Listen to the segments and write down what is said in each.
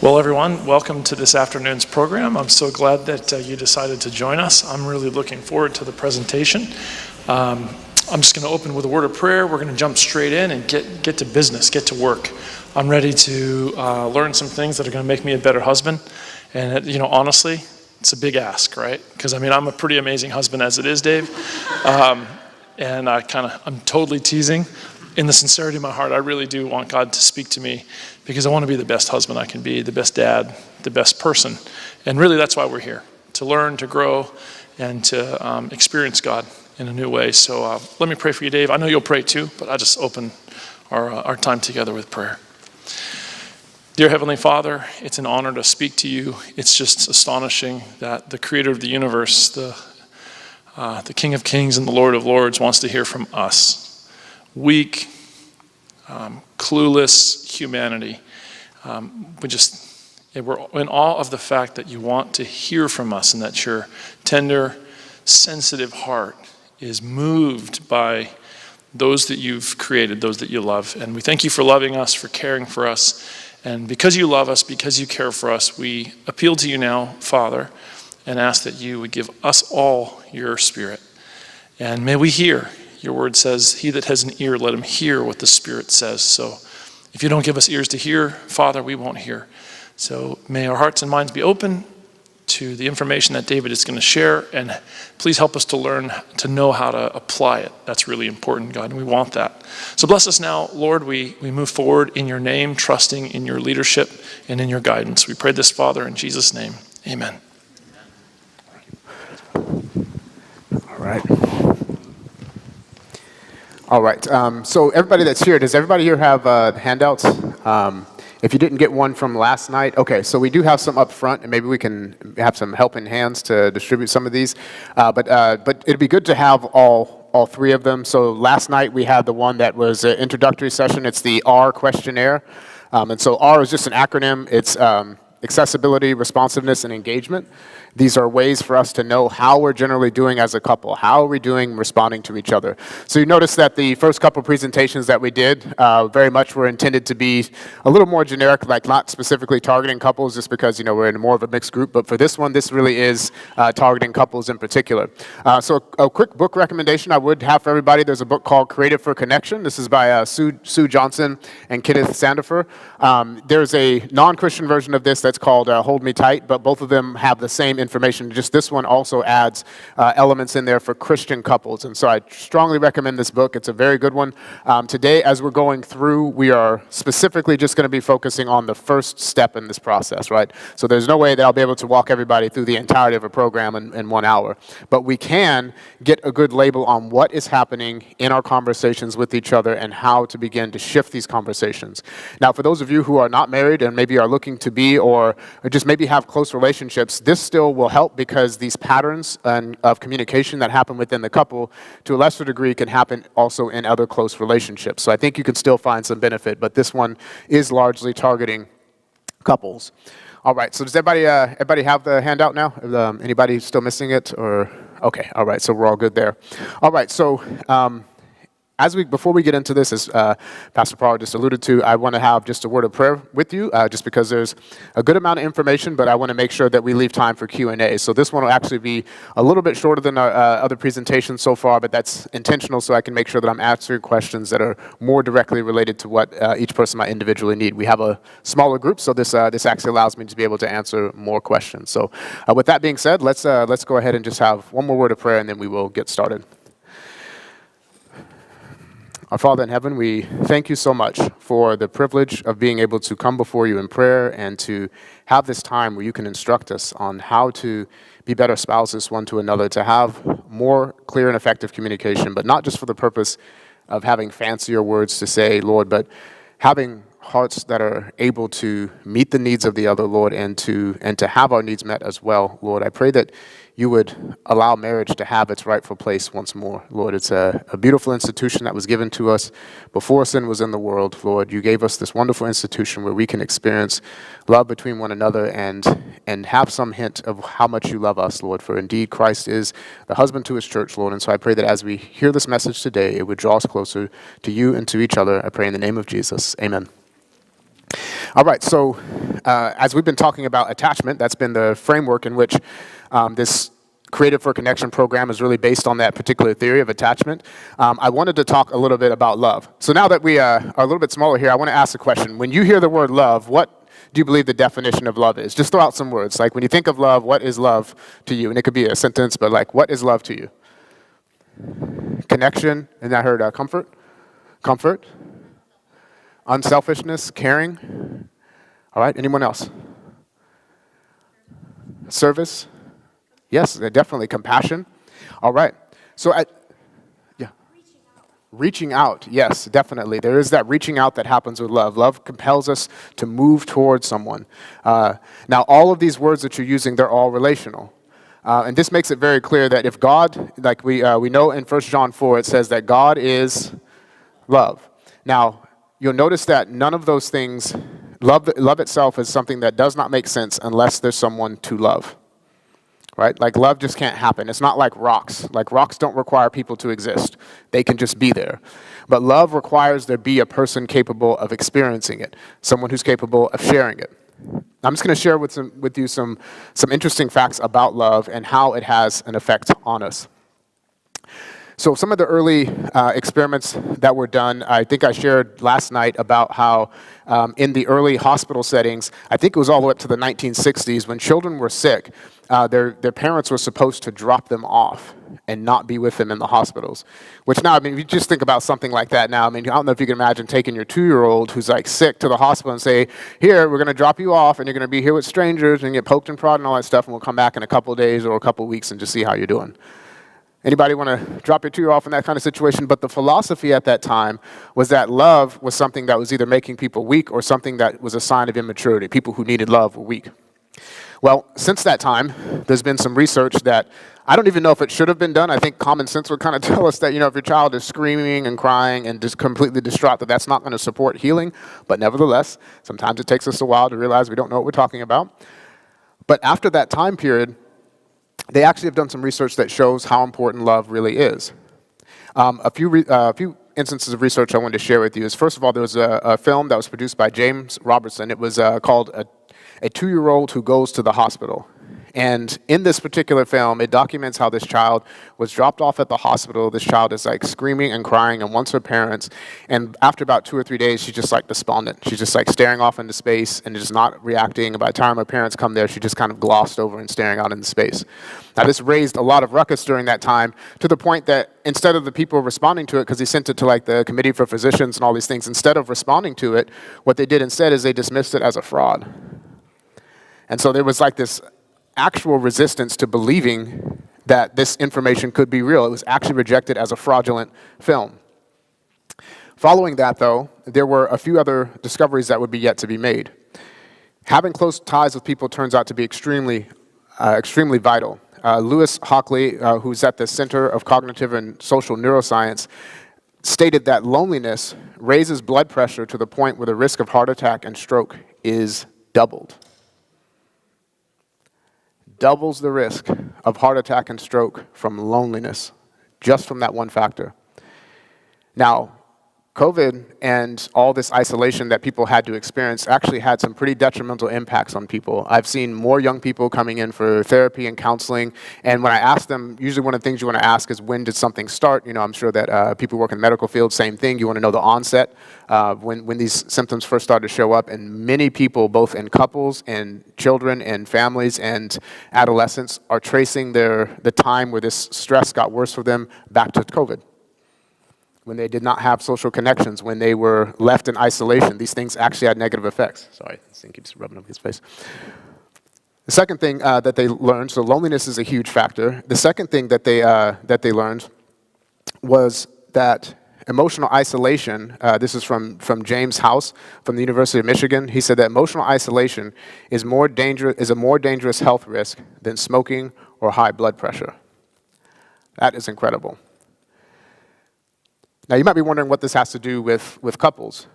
Well, everyone, welcome to this afternoon's program. I'm so glad that you decided to join us. I'm really looking forward to the presentation. I'm just going to open with a word of prayer. We're going to jump straight in and get to business, get to work. I'm ready to learn some things that are going to make me a better husband. And, honestly, it's a big ask, right? Because, I'm a pretty amazing husband as it is, Dave. And I'm totally teasing. In the sincerity of my heart, I really do want God to speak to me because I want to be the best husband I can be, the best dad, the best person. And really, that's why we're here, to learn, to grow, and to experience God in a new way. So let me pray for you, Dave. I know you'll pray too, but I'll just open our time together with prayer. Dear Heavenly Father, it's an honor to speak to you. It's just astonishing that the creator of the universe, the King of Kings and the Lord of Lords wants to hear from us. Weak, clueless humanity. We're in awe of the fact that you want to hear from us and that your tender, sensitive heart is moved by those that you've created, those that you love. And we thank you for loving us, for caring for us. And because you love us, because you care for us, we appeal to you now, Father, and ask that you would give us all your Spirit. And may we hear. Your word says, he that has an ear, let him hear what the Spirit says. So if you don't give us ears to hear, Father, we won't hear. So may our hearts and minds be open to the information that David is going to share, and please help us to learn to know how to apply it. That's really important, God, and we want that. So bless us now, Lord. We move forward in your name, trusting in your leadership and in your guidance. We pray this, Father, in Jesus' name. Amen. All right. So everybody that's here, does everybody here have handouts? If you didn't get one from last night, okay, so we do have some up front, and maybe we can have some helping hands to distribute some of these. But it'd be good to have all three of them. So last night we had the one that was an introductory session. It's the R questionnaire. And so R is just an acronym. It's accessibility, responsiveness, and engagement. These are ways for us to know how we're generally doing as a couple. How are we doing responding to each other? So you notice that the first couple presentations that we did very much were intended to be a little more generic, like not specifically targeting couples just because, we're in more of a mixed group. But for this one, this really is targeting couples in particular. So a quick book recommendation I would have for everybody. There's a book called Created for Connection. This is by Sue Johnson and Kenneth Sandifer. There's a non-Christian version of this that's that's called Hold Me Tight, but both of them have the same information. Just this one also adds elements in there for Christian couples. And so I strongly recommend this book. It's a very good one. Today, as we're going through, we are specifically just going to be focusing on the first step in this process, right? So there's no way that I'll be able to walk everybody through the entirety of a program in 1 hour. But we can get a good label on what is happening in our conversations with each other and how to begin to shift these conversations. Now, for those of you who are not married and maybe are looking to be or just maybe have close relationships, this still will help because these patterns of communication that happen within the couple, to a lesser degree, can happen also in other close relationships. So I think you can still find some benefit, but this one is largely targeting couples. All right, so does everybody have the handout now? Anybody still missing it? Or okay, all right, so we're all good there. All right, so before we get into this, as Pastor Paul just alluded to, I want to have just a word of prayer with you, just because there's a good amount of information, but I want to make sure that we leave time for Q&A. So this one will actually be a little bit shorter than our other presentations so far, but that's intentional so I can make sure that I'm answering questions that are more directly related to what each person might individually need. We have a smaller group, so this actually allows me to be able to answer more questions. So with that being said, let's go ahead and just have one more word of prayer, and then we will get started. Our Father in heaven, we thank you so much for the privilege of being able to come before you in prayer and to have this time where you can instruct us on how to be better spouses one to another, to have more clear and effective communication, but not just for the purpose of having fancier words to say, Lord, but having hearts that are able to meet the needs of the other, Lord, and to have our needs met as well, Lord. I pray that you would allow marriage to have its rightful place once more, Lord. It's a beautiful institution that was given to us before sin was in the world, Lord. You gave us this wonderful institution where we can experience love between one another and have some hint of how much you love us, Lord. For indeed, Christ is the husband to his church, Lord. And so I pray that as we hear this message today, it would draw us closer to you and to each other. I pray in the name of Jesus. Amen. All right, so as we've been talking about attachment, that's been the framework in which this Creative for Connection program is really based on that particular theory of attachment. I wanted to talk a little bit about love. So now that we are a little bit smaller here, I want to ask a question. When you hear the word love, what do you believe the definition of love is? Just throw out some words. Like when you think of love, what is love to you? And it could be a sentence, but like, what is love to you? Connection, and I heard comfort, unselfishness, caring. All right, anyone else? Service. Yes, definitely. Compassion. All right. So, reaching out. Yes, definitely. There is that reaching out that happens with love. Love compels us to move towards someone. Now, all of these words that you're using, they're all relational. And this makes it very clear that if God, like we know in 1 John 4, it says that God is love. Now, you'll notice that none of those things, love itself is something that does not make sense unless there's someone to love. Right? Like love just can't happen. It's not like rocks. Like rocks don't require people to exist. They can just be there. But love requires there be a person capable of experiencing it, someone who's capable of sharing it. I'm just going to share with you some interesting facts about love and how it has an effect on us. So some of the early experiments that were done, I think I shared last night about how in the early hospital settings, I think it was all the way up to the 1960s, when children were sick, their parents were supposed to drop them off and not be with them in the hospitals. Which now, I mean, if you just think about something like that now, I mean, I don't know if you can imagine taking your 2-year-old who's like sick to the hospital and say, here, we're going to drop you off and you're going to be here with strangers and get poked and prodded and all that stuff, and we'll come back in a couple of days or a couple of weeks and just see how you're doing. Anybody want to drop your 2-year-old off in that kind of situation? But the philosophy at that time was that love was something that was either making people weak or something that was a sign of immaturity. People who needed love were weak. Well, since that time, there's been some research that I don't even know if it should have been done. I think common sense would kind of tell us that, if your child is screaming and crying and just completely distraught, that's not going to support healing. But nevertheless, sometimes it takes us a while to realize we don't know what we're talking about. But after that time period, they actually have done some research that shows how important love really is. A few instances of research I wanted to share with you is, first of all, there was a film that was produced by James Robertson. It was called A 2-Year-Old Who Goes to the Hospital. And in this particular film, it documents how this child was dropped off at the hospital. This child is like screaming and crying and wants her parents. And after about 2 or 3 days, she's just like despondent. She's just like staring off into space and just not reacting. And by the time her parents come there, she just kind of glossed over and staring out into space. Now, this raised a lot of ruckus during that time, to the point that instead of the people responding to it, because he sent it to like the Committee for Physicians and all these things, instead of responding to it, what they did instead is they dismissed it as a fraud. And so there was like this actual resistance to believing that this information could be real. It was actually rejected as a fraudulent film. Following that, though, there were a few other discoveries that would be yet to be made. Having close ties with people turns out to be extremely vital. Lewis Hockley, who's at the Center of Cognitive and Social Neuroscience, stated that loneliness raises blood pressure to the point where the risk of heart attack and stroke is doubled. Doubles the risk of heart attack and stroke from loneliness, just from that one factor. Now, COVID and all this isolation that people had to experience actually had some pretty detrimental impacts on people. I've seen more young people coming in for therapy and counseling, and when I ask them, usually one of the things you want to ask is, when did something start? You know, I'm sure that people who work in the medical field, same thing. You want to know the onset, when these symptoms first started to show up, and many people, both in couples and children and families and adolescents, are tracing the time where this stress got worse for them back to COVID. When they did not have social connections, when they were left in isolation, these things actually had negative effects. Sorry, this thing keeps rubbing up his face. The second thing that they learned, so loneliness is a huge factor. The second thing that they learned was that emotional isolation, this is from James House from the University of Michigan. He said that emotional isolation is a more dangerous health risk than smoking or high blood pressure. That is incredible. Now, you might be wondering what this has to do with couples,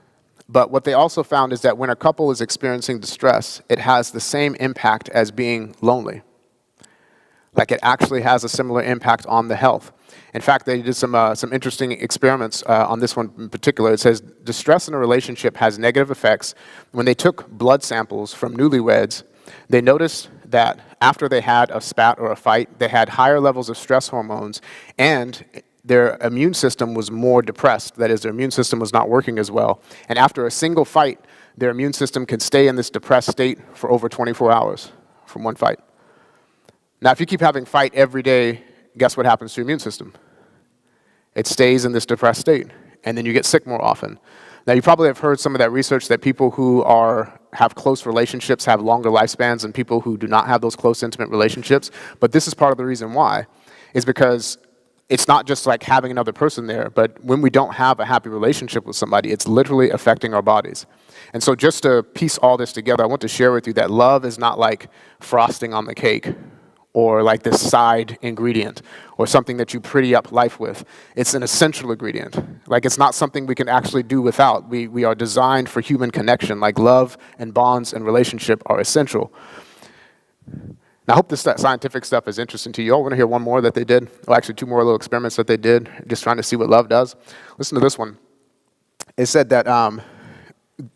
but what they also found is that when a couple is experiencing distress, it has the same impact as being lonely. Like, it actually has a similar impact on the health. In fact, they did some interesting experiments on this one in particular. It says distress in a relationship has negative effects. When they took blood samples from newlyweds, they noticed that after they had a spat or a fight, they had higher levels of stress hormones, and their immune system was more depressed. That is, their immune system was not working as well. And after a single fight, their immune system can stay in this depressed state for over 24 hours from one fight. Now, if you keep having fight every day, guess what happens to your immune system? It stays in this depressed state, and then you get sick more often. Now, you probably have heard some of that research that people who have close relationships have longer lifespans than people who do not have those close, intimate relationships. But this is part of the reason why, is because it's not just like having another person there, but when we don't have a happy relationship with somebody, it's literally affecting our bodies. And so just to piece all this together, I want to share with you that love is not like frosting on the cake, or like this side ingredient, or something that you pretty up life with. It's an essential ingredient. Like, it's not something we can actually do without. We are designed for human connection. Like, love and bonds and relationship are essential. Now, I hope this scientific stuff is interesting to you. Y'all want to hear one more that they did? Well, actually, 2 more little experiments that they did, just trying to see what love does. Listen to this one. It said that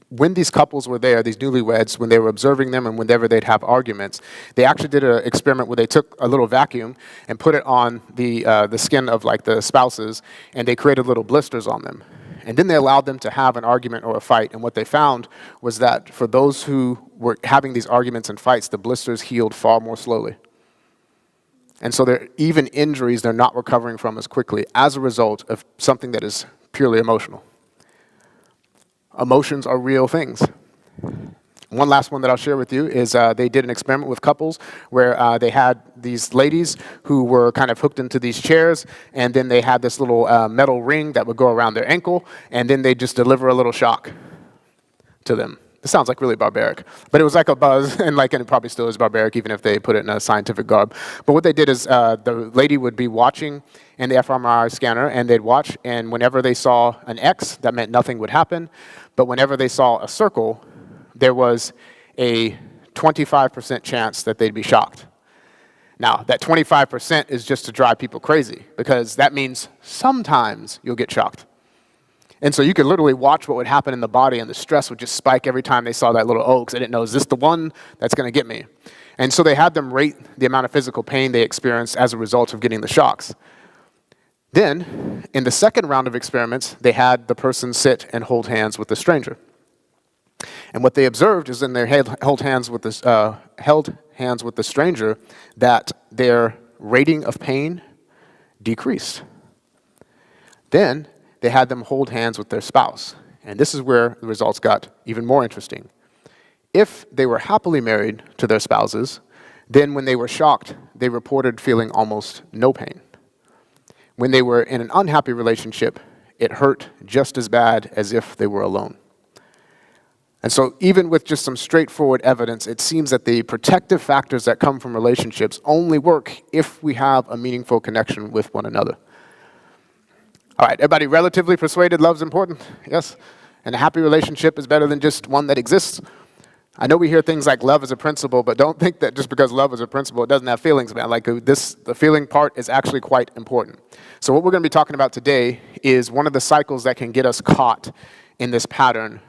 when these couples were there, these newlyweds, when they were observing them and whenever they'd have arguments, they actually did an experiment where they took a little vacuum and put it on the skin of like the spouses, and they created little blisters on them. And then they allowed them to have an argument or a fight. And what they found was that for those who were having these arguments and fights, the blisters healed far more slowly. And so even injuries they're not recovering from as quickly as a result of something that is purely emotional. Emotions are real things. One last one that I'll share with you is they did an experiment with couples where they had these ladies who were kind of hooked into these chairs, and then they had this little metal ring that would go around their ankle, and then they just deliver a little shock to them. This sounds like really barbaric, but it was like a buzz, and it probably still is barbaric even if they put it in a scientific garb. But what they did is the lady would be watching in the fMRI scanner, and they'd watch, and whenever they saw an X, that meant nothing would happen. But whenever they saw a circle, there was a 25% chance that they'd be shocked. Now, that 25% is just to drive people crazy, because that means sometimes you'll get shocked. And so you could literally watch what would happen in the body, and the stress would just spike every time they saw that little, oh, because they didn't know, is this the one that's going to get me? And so they had them rate the amount of physical pain they experienced as a result of getting the shocks. Then, in the second round of experiments, they had the person sit and hold hands with the stranger. And what they observed is in their held hands with the stranger that their rating of pain decreased. Then they had them hold hands with their spouse. And this is where the results got even more interesting. If they were happily married to their spouses, then when they were shocked, they reported feeling almost no pain. When they were in an unhappy relationship, it hurt just as bad as if they were alone. And so even with just some straightforward evidence, it seems that the protective factors that come from relationships only work if we have a meaningful connection with one another. All right, everybody relatively persuaded love's important? Yes? And a happy relationship is better than just one that exists? I know we hear things like love is a principle, but don't think that just because love is a principle, it doesn't have feelings, man. Like the feeling part is actually quite important. So what we're going to be talking about today is one of the cycles that can get us caught in this pattern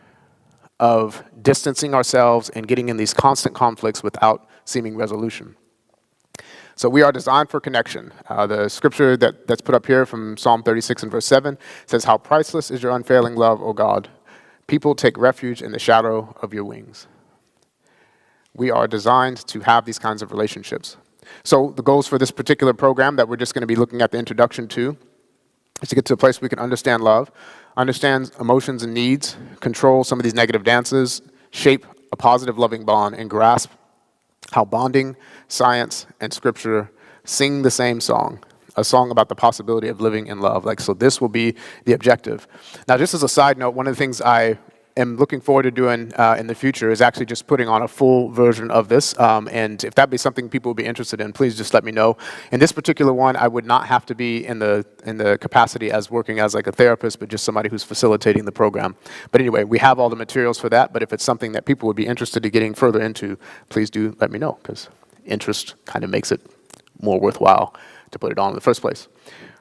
of distancing ourselves and getting in these constant conflicts without seeming resolution. So we are designed for connection. The scripture that's put up here from Psalm 36 and verse 7 says, "How priceless is your unfailing love, O God. People take refuge in the shadow of your wings." We are designed to have these kinds of relationships. So the goals for this particular program that we're just going to be looking at the introduction to is to get to a place we can understand love, understand emotions and needs, control some of these negative dances, shape a positive loving bond, and grasp how bonding, science, and scripture sing the same song, a song about the possibility of living in love. So this will be the objective. Now, just as a side note, one of the things I am looking forward to doing in the future is actually just putting on a full version of this. And if that'd be something people would be interested in, please just let me know. In this particular one, I would not have to be in the capacity as working as like a therapist, but just somebody who's facilitating the program. But anyway, we have all the materials for that. But if it's something that people would be interested in getting further into, please do let me know, because interest kind of makes it more worthwhile to put it on in the first place.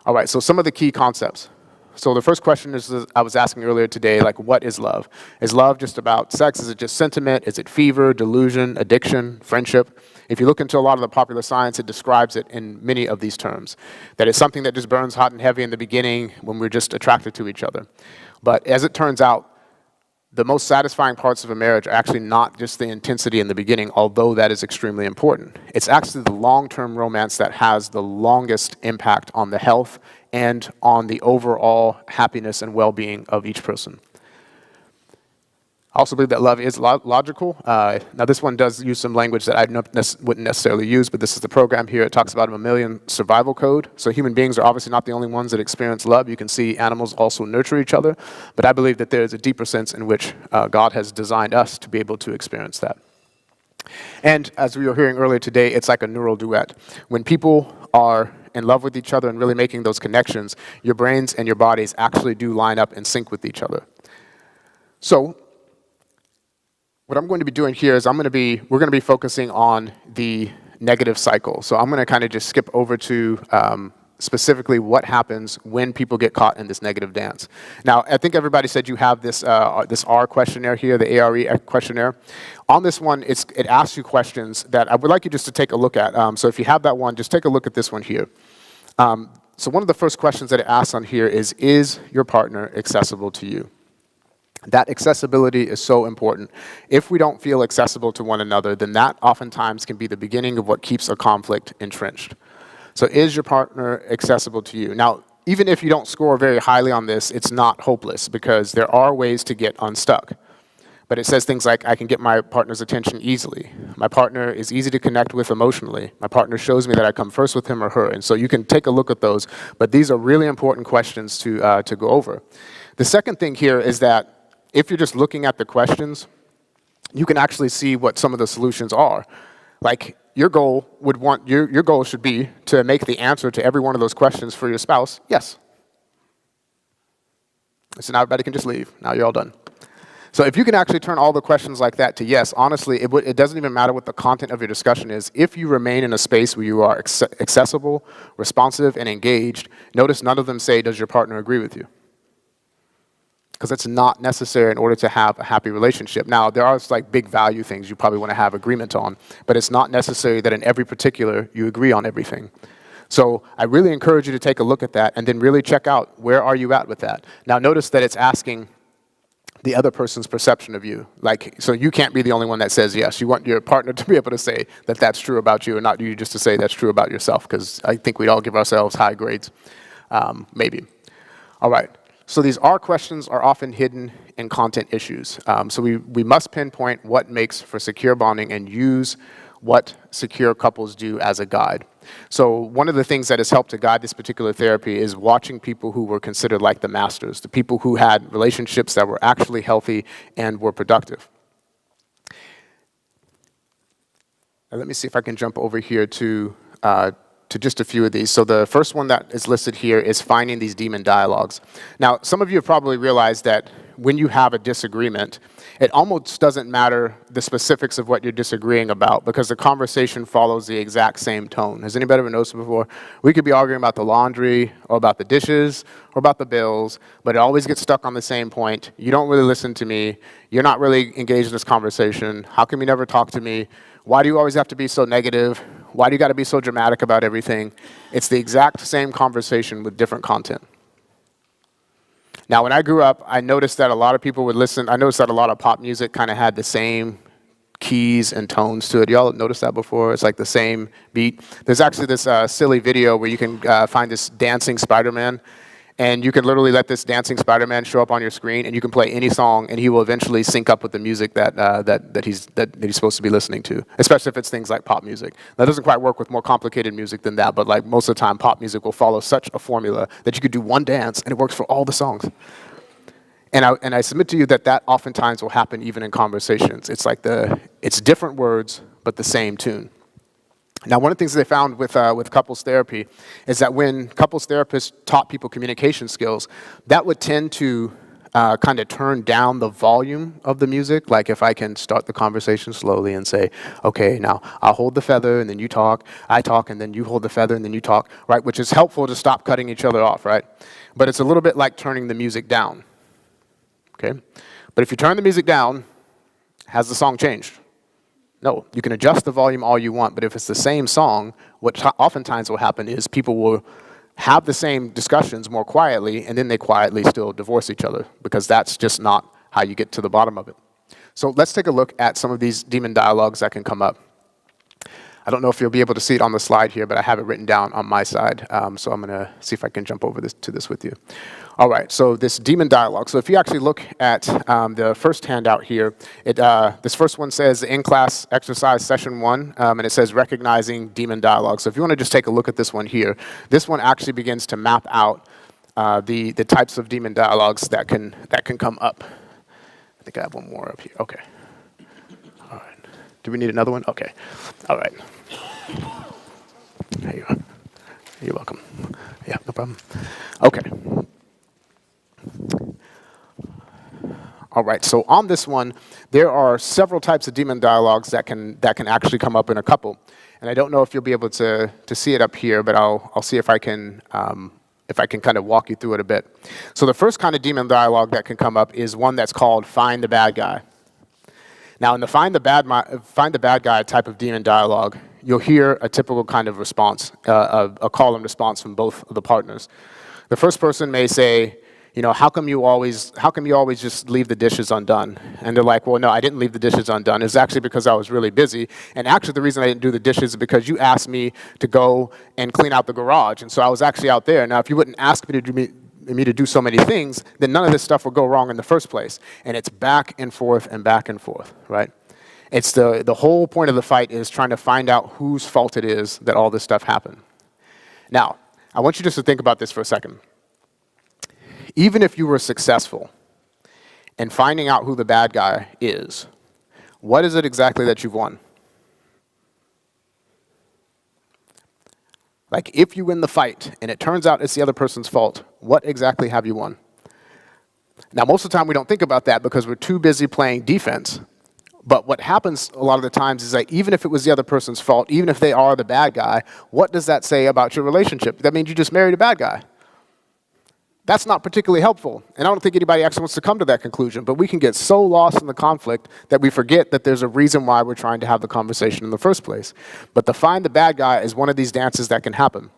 All right, so some of the key concepts. So the first question is, I was asking earlier today, what is love? Is love just about sex? Is it just sentiment? Is it fever, delusion, addiction, friendship? If you look into a lot of the popular science, it describes it in many of these terms. That it's something that just burns hot and heavy in the beginning when we're just attracted to each other. But as it turns out, the most satisfying parts of a marriage are actually not just the intensity in the beginning, although that is extremely important. It's actually the long-term romance that has the longest impact on the health and on the overall happiness and well-being of each person. I also believe that love is logical. Now, this one does use some language that I wouldn't necessarily use, but this is the program here. It talks about a mammalian survival code. So human beings are obviously not the only ones that experience love. You can see animals also nurture each other. But I believe that there is a deeper sense in which God has designed us to be able to experience that. And as we were hearing earlier today, it's like a neural duet. When people are in love with each other and really making those connections, your brains and your bodies actually do line up and sync with each other. So what I'm going to be doing here is we're going to be focusing on the negative cycle. So I'm going to kind of just skip over to specifically what happens when people get caught in this negative dance. Now, I think everybody said you have this R questionnaire here, the ARE questionnaire. On this one, it asks you questions that I would like you just to take a look at. So if you have that one, just take a look at this one here. So one of the first questions that it asks on here is your partner accessible to you? That accessibility is so important. If we don't feel accessible to one another, then that oftentimes can be the beginning of what keeps a conflict entrenched. So is your partner accessible to you? Now, even if you don't score very highly on this, it's not hopeless, because there are ways to get unstuck. But it says things like, I can get my partner's attention easily. My partner is easy to connect with emotionally. My partner shows me that I come first with him or her. And so you can take a look at those. But these are really important questions to go over. The second thing here is that if you're just looking at the questions, you can actually see what some of the solutions are. Like your goal should be to make the answer to every one of those questions for your spouse, yes. So now everybody can just leave. Now you're all done. So if you can actually turn all the questions like that to yes, honestly, it doesn't even matter what the content of your discussion is. If you remain in a space where you are accessible, responsive, and engaged, notice none of them say, does your partner agree with you? because it's not necessary in order to have a happy relationship. Now, there are like big value things you probably want to have agreement on, but it's not necessary that in every particular you agree on everything. So I really encourage you to take a look at that and then really check out where are you at with that. Now, notice that it's asking the other person's perception of you. Like, so you can't be the only one that says yes. You want your partner to be able to say that that's true about you, and not you just to say that's true about yourself, because I think we'd all give ourselves high grades, maybe. All right, so these R questions are often hidden in content issues. So we must pinpoint what makes for secure bonding and use what secure couples do as a guide. So one of the things that has helped to guide this particular therapy is watching people who were considered like the masters, the people who had relationships that were actually healthy and were productive. Now let me see if I can jump over here to just a few of these. So the first one that is listed here is finding these demon dialogues. Now, some of you have probably realized that when you have a disagreement, it almost doesn't matter the specifics of what you're disagreeing about, because the conversation follows the exact same tone. Has anybody ever noticed before? We could be arguing about the laundry, or about the dishes, or about the bills, but it always gets stuck on the same point. You don't really listen to me. You're not really engaged in this conversation. How come you never talk to me? Why do you always have to be so negative? Why do you got to be so dramatic about everything? It's the exact same conversation with different content. Now, when I grew up, I noticed that a lot of people would listen. I noticed that a lot of pop music kind of had the same keys and tones to it. Y'all noticed that before? It's like the same beat. There's actually this silly video where you can find this dancing Spider-Man, and you can literally let this dancing Spider-Man show up on your screen, and you can play any song, and he will eventually sync up with the music that he's supposed to be listening to, especially if it's things like pop music. That doesn't quite work with more complicated music than that, but like most of the time, pop music will follow such a formula that you could do one dance, and it works for all the songs. And I submit to you that that oftentimes will happen even in conversations. It's like it's different words, but the same tune. Now, one of the things they found with couples therapy is that when couples therapists taught people communication skills, that would tend to kind of turn down the volume of the music. Like if I can start the conversation slowly and say, okay, now I'll hold the feather and then you talk, I talk, and then you hold the feather and then you talk, right? Which is helpful to stop cutting each other off, right? But it's a little bit like turning the music down, okay? But if you turn the music down, has the song changed? No, you can adjust the volume all you want, but if it's the same song, what oftentimes will happen is people will have the same discussions more quietly, and then they quietly still divorce each other, because that's just not how you get to the bottom of it. So let's take a look at some of these demon dialogues that can come up. I don't know if you'll be able to see it on the slide here, but I have it written down on my side, so I'm going to see if I can jump over to this with you. All right, so this demon dialogue. So if you actually look at the first handout here, this first one says in-class exercise session 1, and it says recognizing demon dialogue. So if you want to just take a look at this one here, this one actually begins to map out the types of demon dialogues that can come up. I think I have one more up here. Okay. All right. Do we need another one? Okay. All right. There you are. You're welcome. Yeah, no problem. Okay. All right, so on this one, there are several types of demon dialogues that can actually come up in a couple. And I don't know if you'll be able to see it up here, but I'll see if I can kind of walk you through it a bit. So the first kind of demon dialogue that can come up is one that's called find the bad guy. Now, in the find the bad guy type of demon dialogue, you'll hear a typical kind of response, a call and response from both of the partners. The first person may say, you know, how come you always just leave the dishes undone? And they're like, well, no, I didn't leave the dishes undone. It's actually because I was really busy. And actually the reason I didn't do the dishes is because you asked me to go and clean out the garage. And so I was actually out there. Now, if you wouldn't ask me to do so many things, then none of this stuff would go wrong in the first place. And it's back and forth, right? It's the whole point of the fight is trying to find out whose fault it is that all this stuff happened. Now, I want you just to think about this for a second. Even if you were successful in finding out who the bad guy is, what is it exactly that you've won? Like, if you win the fight and it turns out it's the other person's fault, what exactly have you won? Now, most of the time we don't think about that because we're too busy playing defense. But what happens a lot of the times is that even if it was the other person's fault, even if they are the bad guy, what does that say about your relationship? That means you just married a bad guy. That's not particularly helpful, and I don't think anybody actually wants to come to that conclusion, but we can get so lost in the conflict that we forget that there's a reason why we're trying to have the conversation in the first place. But to find the bad guy is one of these dances that can happen.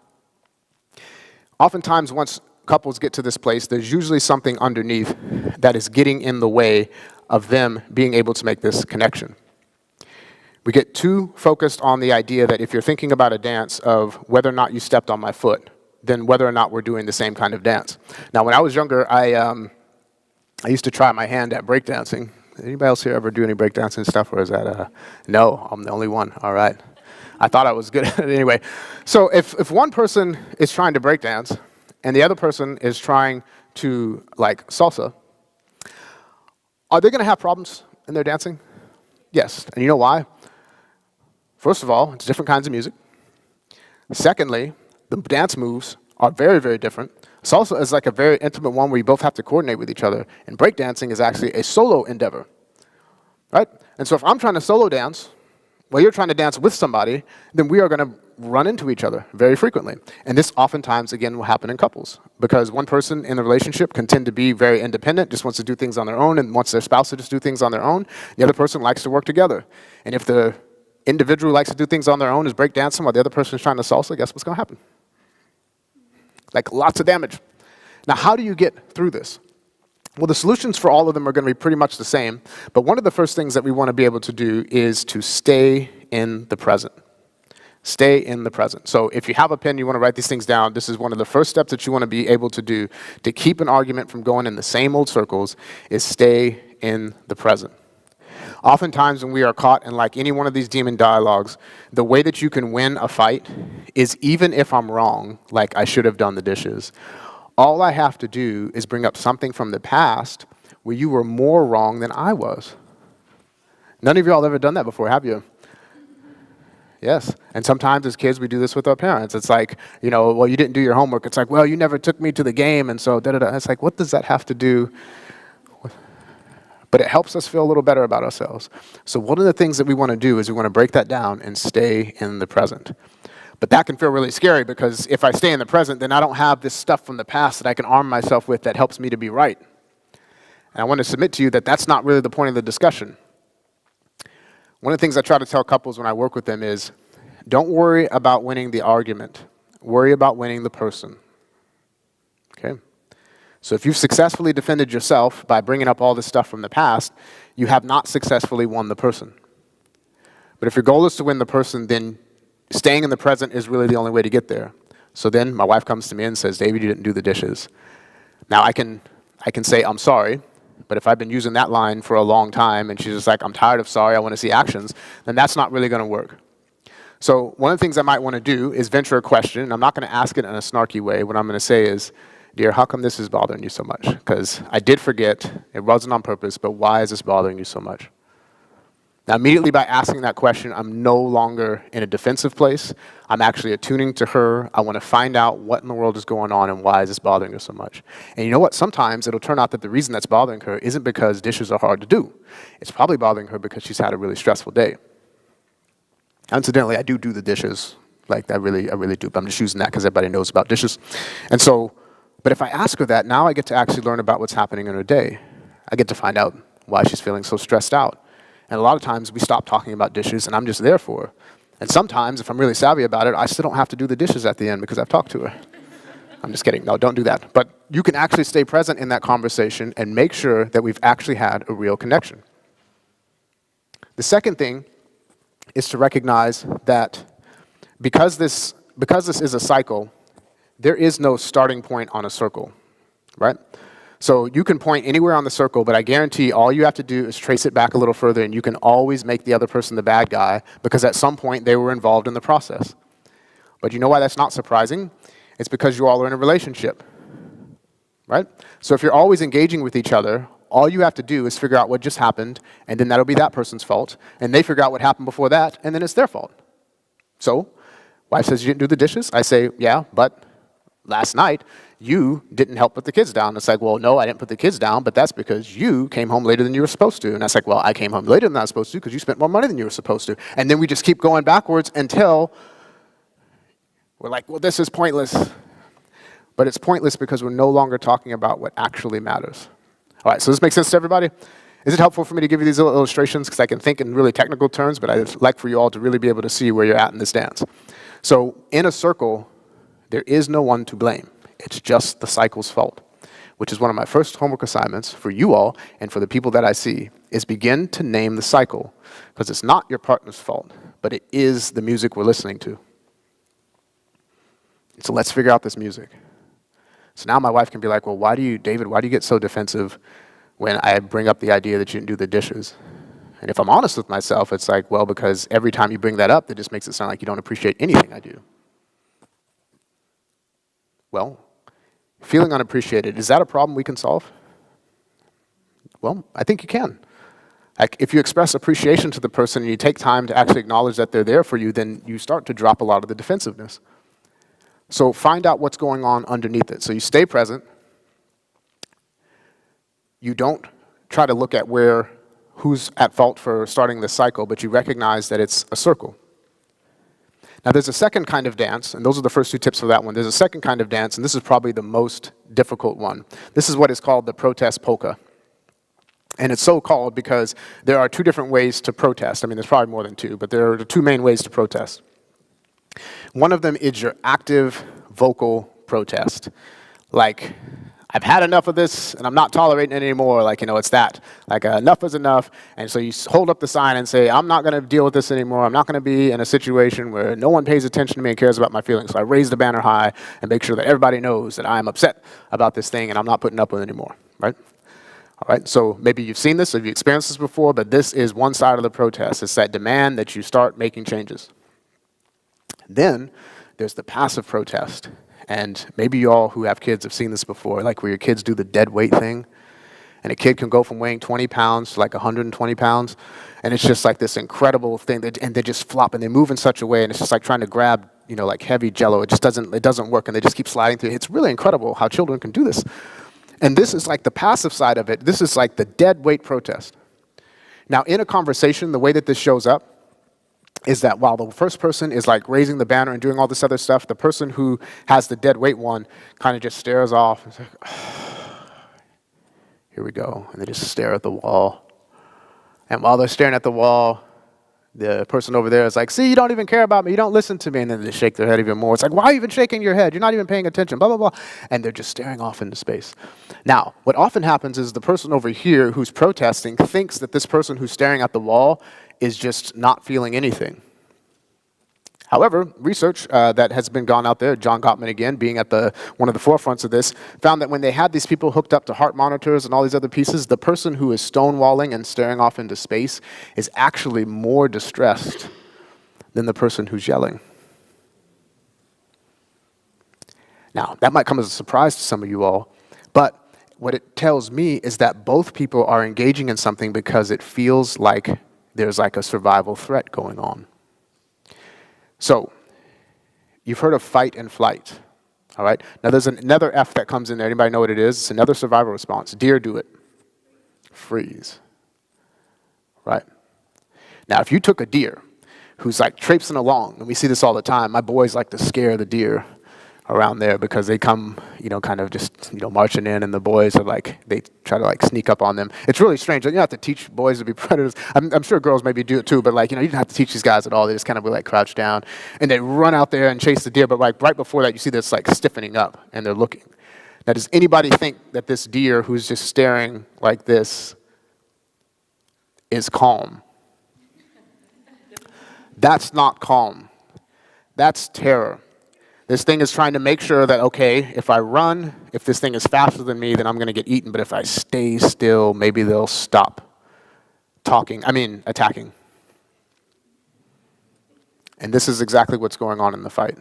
Oftentimes, once couples get to this place, there's usually something underneath that is getting in the way of them being able to make this connection. We get too focused on the idea that if you're thinking about a dance of whether or not you stepped on my foot, then whether or not we're doing the same kind of dance. Now, when I was younger, I used to try my hand at breakdancing. Anybody else here ever do any breakdancing stuff, or is that no, I'm the only one, all right. I thought I was good at it anyway. So if one person is trying to breakdance and the other person is trying to like salsa, are they gonna have problems in their dancing? Yes, and you know why? First of all, it's different kinds of music. Secondly, the dance moves are very, very different. Salsa is like a very intimate one where you both have to coordinate with each other, and breakdancing is actually a solo endeavor, right? And so if I'm trying to solo dance, while you're trying to dance with somebody, then we are going to run into each other very frequently. And this oftentimes, again, will happen in couples, because one person in the relationship can tend to be very independent, just wants to do things on their own, and wants their spouse to just do things on their own. The other person likes to work together. And if the individual who likes to do things on their own is breakdancing while the other person is trying to salsa, guess what's going to happen? Like lots of damage. Now, how do you get through this? Well, the solutions for all of them are going to be pretty much the same, but one of the first things that we want to be able to do is to stay in the present. Stay in the present. So if you have a pen, you want to write these things down, this is one of the first steps that you want to be able to do to keep an argument from going in the same old circles, is stay in the present. Oftentimes when we are caught in like any one of these demon dialogues, the way that you can win a fight is even if I'm wrong, like I should have done the dishes, all I have to do is bring up something from the past where you were more wrong than I was. None of y'all ever done that before, have you? Yes. And sometimes as kids, we do this with our parents. It's like, you know, well, you didn't do your homework. It's like, well, you never took me to the game, and so da-da-da. It's like, what does that have to do? But it helps us feel a little better about ourselves. So one of the things that we want to do is we want to break that down and stay in the present. But that can feel really scary, because if I stay in the present, then I don't have this stuff from the past that I can arm myself with that helps me to be right. And I want to submit to you that that's not really the point of the discussion. One of the things I try to tell couples when I work with them is, don't worry about winning the argument. Worry about winning the person. Okay? So if you've successfully defended yourself by bringing up all this stuff from the past, you have not successfully won the person. But if your goal is to win the person, then staying in the present is really the only way to get there. So then my wife comes to me and says, David, you didn't do the dishes. Now I can say, I'm sorry, but if I've been using that line for a long time and she's just like, I'm tired of sorry, I want to see actions, then that's not really going to work. So one of the things I might want to do is venture a question, and I'm not going to ask it in a snarky way. What I'm going to say is, dear, how come this is bothering you so much? Because I did forget, it wasn't on purpose, but why is this bothering you so much? Now, immediately by asking that question, I'm no longer in a defensive place. I'm actually attuning to her. I want to find out what in the world is going on and why is this bothering her so much. And you know what? Sometimes it'll turn out that the reason that's bothering her isn't because dishes are hard to do. It's probably bothering her because she's had a really stressful day. Incidentally, I do the dishes. Like, I really do. But I'm just using that because everybody knows about dishes. And so, but if I ask her that, now I get to actually learn about what's happening in her day. I get to find out why she's feeling so stressed out. And a lot of times we stop talking about dishes and I'm just there for her. And sometimes, if I'm really savvy about it, I still don't have to do the dishes at the end because I've talked to her. I'm just kidding. No, don't do that. But you can actually stay present in that conversation and make sure that we've actually had a real connection. The second thing is to recognize that because this is a cycle, there is no starting point on a circle, right? So you can point anywhere on the circle, but I guarantee all you have to do is trace it back a little further, and you can always make the other person the bad guy because at some point they were involved in the process. But you know why that's not surprising? It's because you all are in a relationship, right? So if you're always engaging with each other, all you have to do is figure out what just happened, and then that'll be that person's fault, and they figure out what happened before that, and then it's their fault. So, wife says, you didn't do the dishes? I say, yeah, but last night, you didn't help put the kids down. It's like, well, no, I didn't put the kids down, but that's because you came home later than you were supposed to. And that's like, well, I came home later than I was supposed to because you spent more money than you were supposed to. And then we just keep going backwards until we're like, well, this is pointless. but it's pointless because we're no longer talking about what actually matters. All right, so this makes sense to everybody? Is it helpful for me to give you these little illustrations? Because I can think in really technical terms, but I'd like for you all to really be able to see where you're at in this dance. So in a circle, there is no one to blame. It's just the cycle's fault, which is one of my first homework assignments for you all and for the people that I see, is begin to name the cycle, because it's not your partner's fault, but it is the music we're listening to. So let's figure out this music. So now my wife can be like, well, David, why do you get so defensive when I bring up the idea that you didn't do the dishes? And if I'm honest with myself, it's like, well, because every time you bring that up, it just makes it sound like you don't appreciate anything I do. Well, feeling unappreciated, is that a problem we can solve? Well, I think you can. Like, if you express appreciation to the person and you take time to actually acknowledge that they're there for you, then you start to drop a lot of the defensiveness. So find out what's going on underneath it. So you stay present. You don't try to look at who's at fault for starting this cycle, but you recognize that it's a circle. Now there's a second kind of dance, and those are the first two tips for that one. There's a second kind of dance, and this is probably the most difficult one. This is what is called the protest polka. And it's so called because there are two different ways to protest. I mean, there's probably more than two, but there are the two main ways to protest. One of them is your active vocal protest. Like, I've had enough of this, and I'm not tolerating it anymore. Like, it's that. Like, enough is enough. And so you hold up the sign and say, I'm not going to deal with this anymore. I'm not going to be in a situation where no one pays attention to me and cares about my feelings. So I raise the banner high and make sure that everybody knows that I am upset about this thing and I'm not putting up with it anymore, right? All right, so maybe you've seen this or you've experienced this before, but this is one side of the protest. It's that demand that you start making changes. Then there's the passive protest. And maybe you all who have kids have seen this before, like where your kids do the dead weight thing. And a kid can go from weighing 20 pounds to like 120 pounds. And it's just like this incredible thing. And they just flop and they move in such a way. And it's just like trying to grab, like heavy Jell-O. It doesn't work. And they just keep sliding through. It's really incredible how children can do this. And this is like the passive side of it. This is like the dead weight protest. Now, in a conversation, the way that this shows up is that while the first person is like raising the banner and doing all this other stuff, the person who has the dead weight one kind of just stares off. It's like, here we go. And they just stare at the wall. And while they're staring at the wall, the person over there is like, see, you don't even care about me. You don't listen to me. And then they shake their head even more. It's like, why are you even shaking your head? You're not even paying attention, blah, blah, blah. And they're just staring off into space. Now, what often happens is the person over here who's protesting thinks that this person who's staring at the wall is just not feeling anything. However, research that has been gone out there, John Gottman again, being at one of the forefronts of this, found that when they had these people hooked up to heart monitors and all these other pieces, the person who is stonewalling and staring off into space is actually more distressed than the person who's yelling. Now, that might come as a surprise to some of you all, but what it tells me is that both people are engaging in something because it feels like there's like a survival threat going on. So, you've heard of fight and flight, all right? Now, there's another F that comes in there. Anybody know what it is? It's another survival response. Deer do it. Freeze, right? Now, if you took a deer who's like traipsing along, and we see this all the time, my boys like to scare the deer around there because they come, kind of just, marching in, and the boys are like, they try to like sneak up on them. It's really strange. You don't have to teach boys to be predators. I'm sure girls maybe do it too, but you don't have to teach these guys at all. They just kind of like crouch down and they run out there and chase the deer. But like right before that, you see this like stiffening up and they're looking. Now, does anybody think that this deer who's just staring like this is calm? That's not calm. That's terror. This thing is trying to make sure that, okay, if I run, if this thing is faster than me, then I'm going to get eaten. But if I stay still, maybe they'll stop attacking. And this is exactly what's going on in the fight.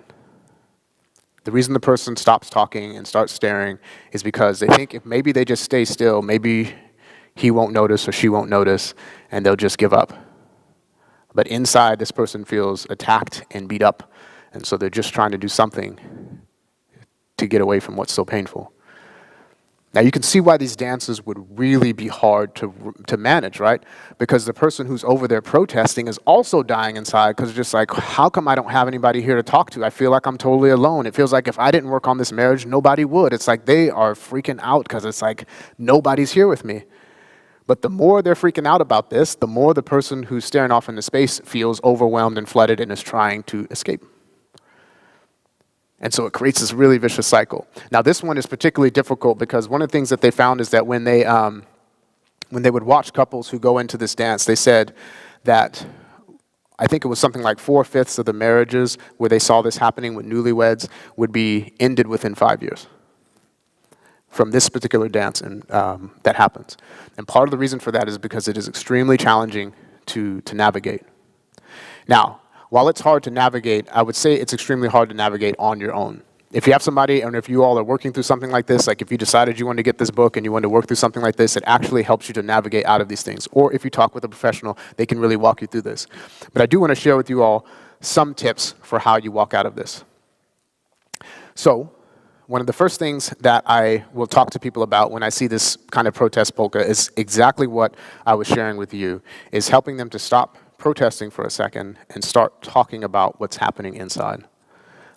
The reason the person stops talking and starts staring is because they think if maybe they just stay still, maybe he won't notice or she won't notice, and they'll just give up. But inside, this person feels attacked and beat up. And so they're just trying to do something to get away from what's so painful. Now you can see why these dances would really be hard to manage, right? Because the person who's over there protesting is also dying inside because it's just like, how come I don't have anybody here to talk to? I feel like I'm totally alone. It feels like if I didn't work on this marriage, nobody would. It's like they are freaking out because it's like nobody's here with me. But the more they're freaking out about this, the more the person who's staring off into space feels overwhelmed and flooded and is trying to escape. And so it creates this really vicious cycle. Now, this one is particularly difficult because one of the things that they found is that when they would watch couples who go into this dance, they said that I think it was something like 4/5 of the marriages where they saw this happening with newlyweds would be ended within 5 years from this particular dance and that happens. And part of the reason for that is because it is extremely challenging to navigate. Now, while it's hard to navigate, I would say it's extremely hard to navigate on your own. If you have somebody, and if you all are working through something like this, like if you decided you wanted to get this book and you wanted to work through something like this, it actually helps you to navigate out of these things. Or if you talk with a professional, they can really walk you through this. But I do want to share with you all some tips for how you walk out of this. So, one of the first things that I will talk to people about when I see this kind of protest polka is exactly what I was sharing with you, is helping them to stop protesting for a second and start talking about what's happening inside.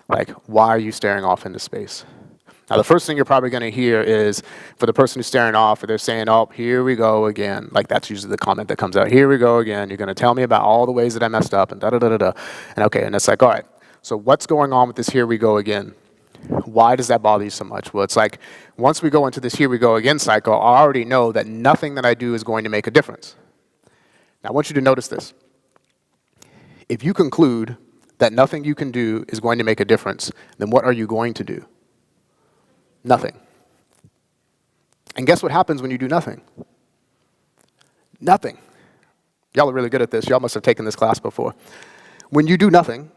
Like, why are you staring off into space? Now, the first thing you're probably going to hear is, for the person who's staring off, or they're saying, oh, here we go again. Like, that's usually the comment that comes out. Here we go again. You're going to tell me about all the ways that I messed up and da-da-da-da-da. And okay, and it's like, all right, so what's going on with this here we go again? Why does that bother you so much? Well, it's like, once we go into this here we go again cycle, I already know that nothing that I do is going to make a difference. Now, I want you to notice this. If you conclude that nothing you can do is going to make a difference, then what are you going to do? Nothing. And guess what happens when you do nothing? Nothing. Y'all are really good at this. Y'all must have taken this class before. When you do nothing,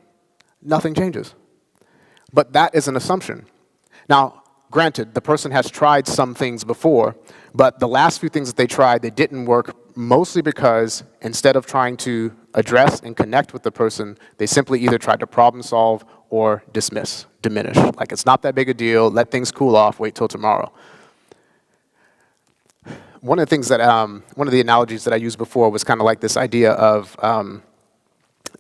nothing changes. But that is an assumption. Now, granted, the person has tried some things before, but the last few things that they tried, they didn't work, mostly because instead of trying to address and connect with the person, they simply either tried to problem solve or dismiss, diminish. Like, it's not that big a deal, let things cool off, wait till tomorrow. One of the things that, one of the analogies that I used before was kind of like this idea of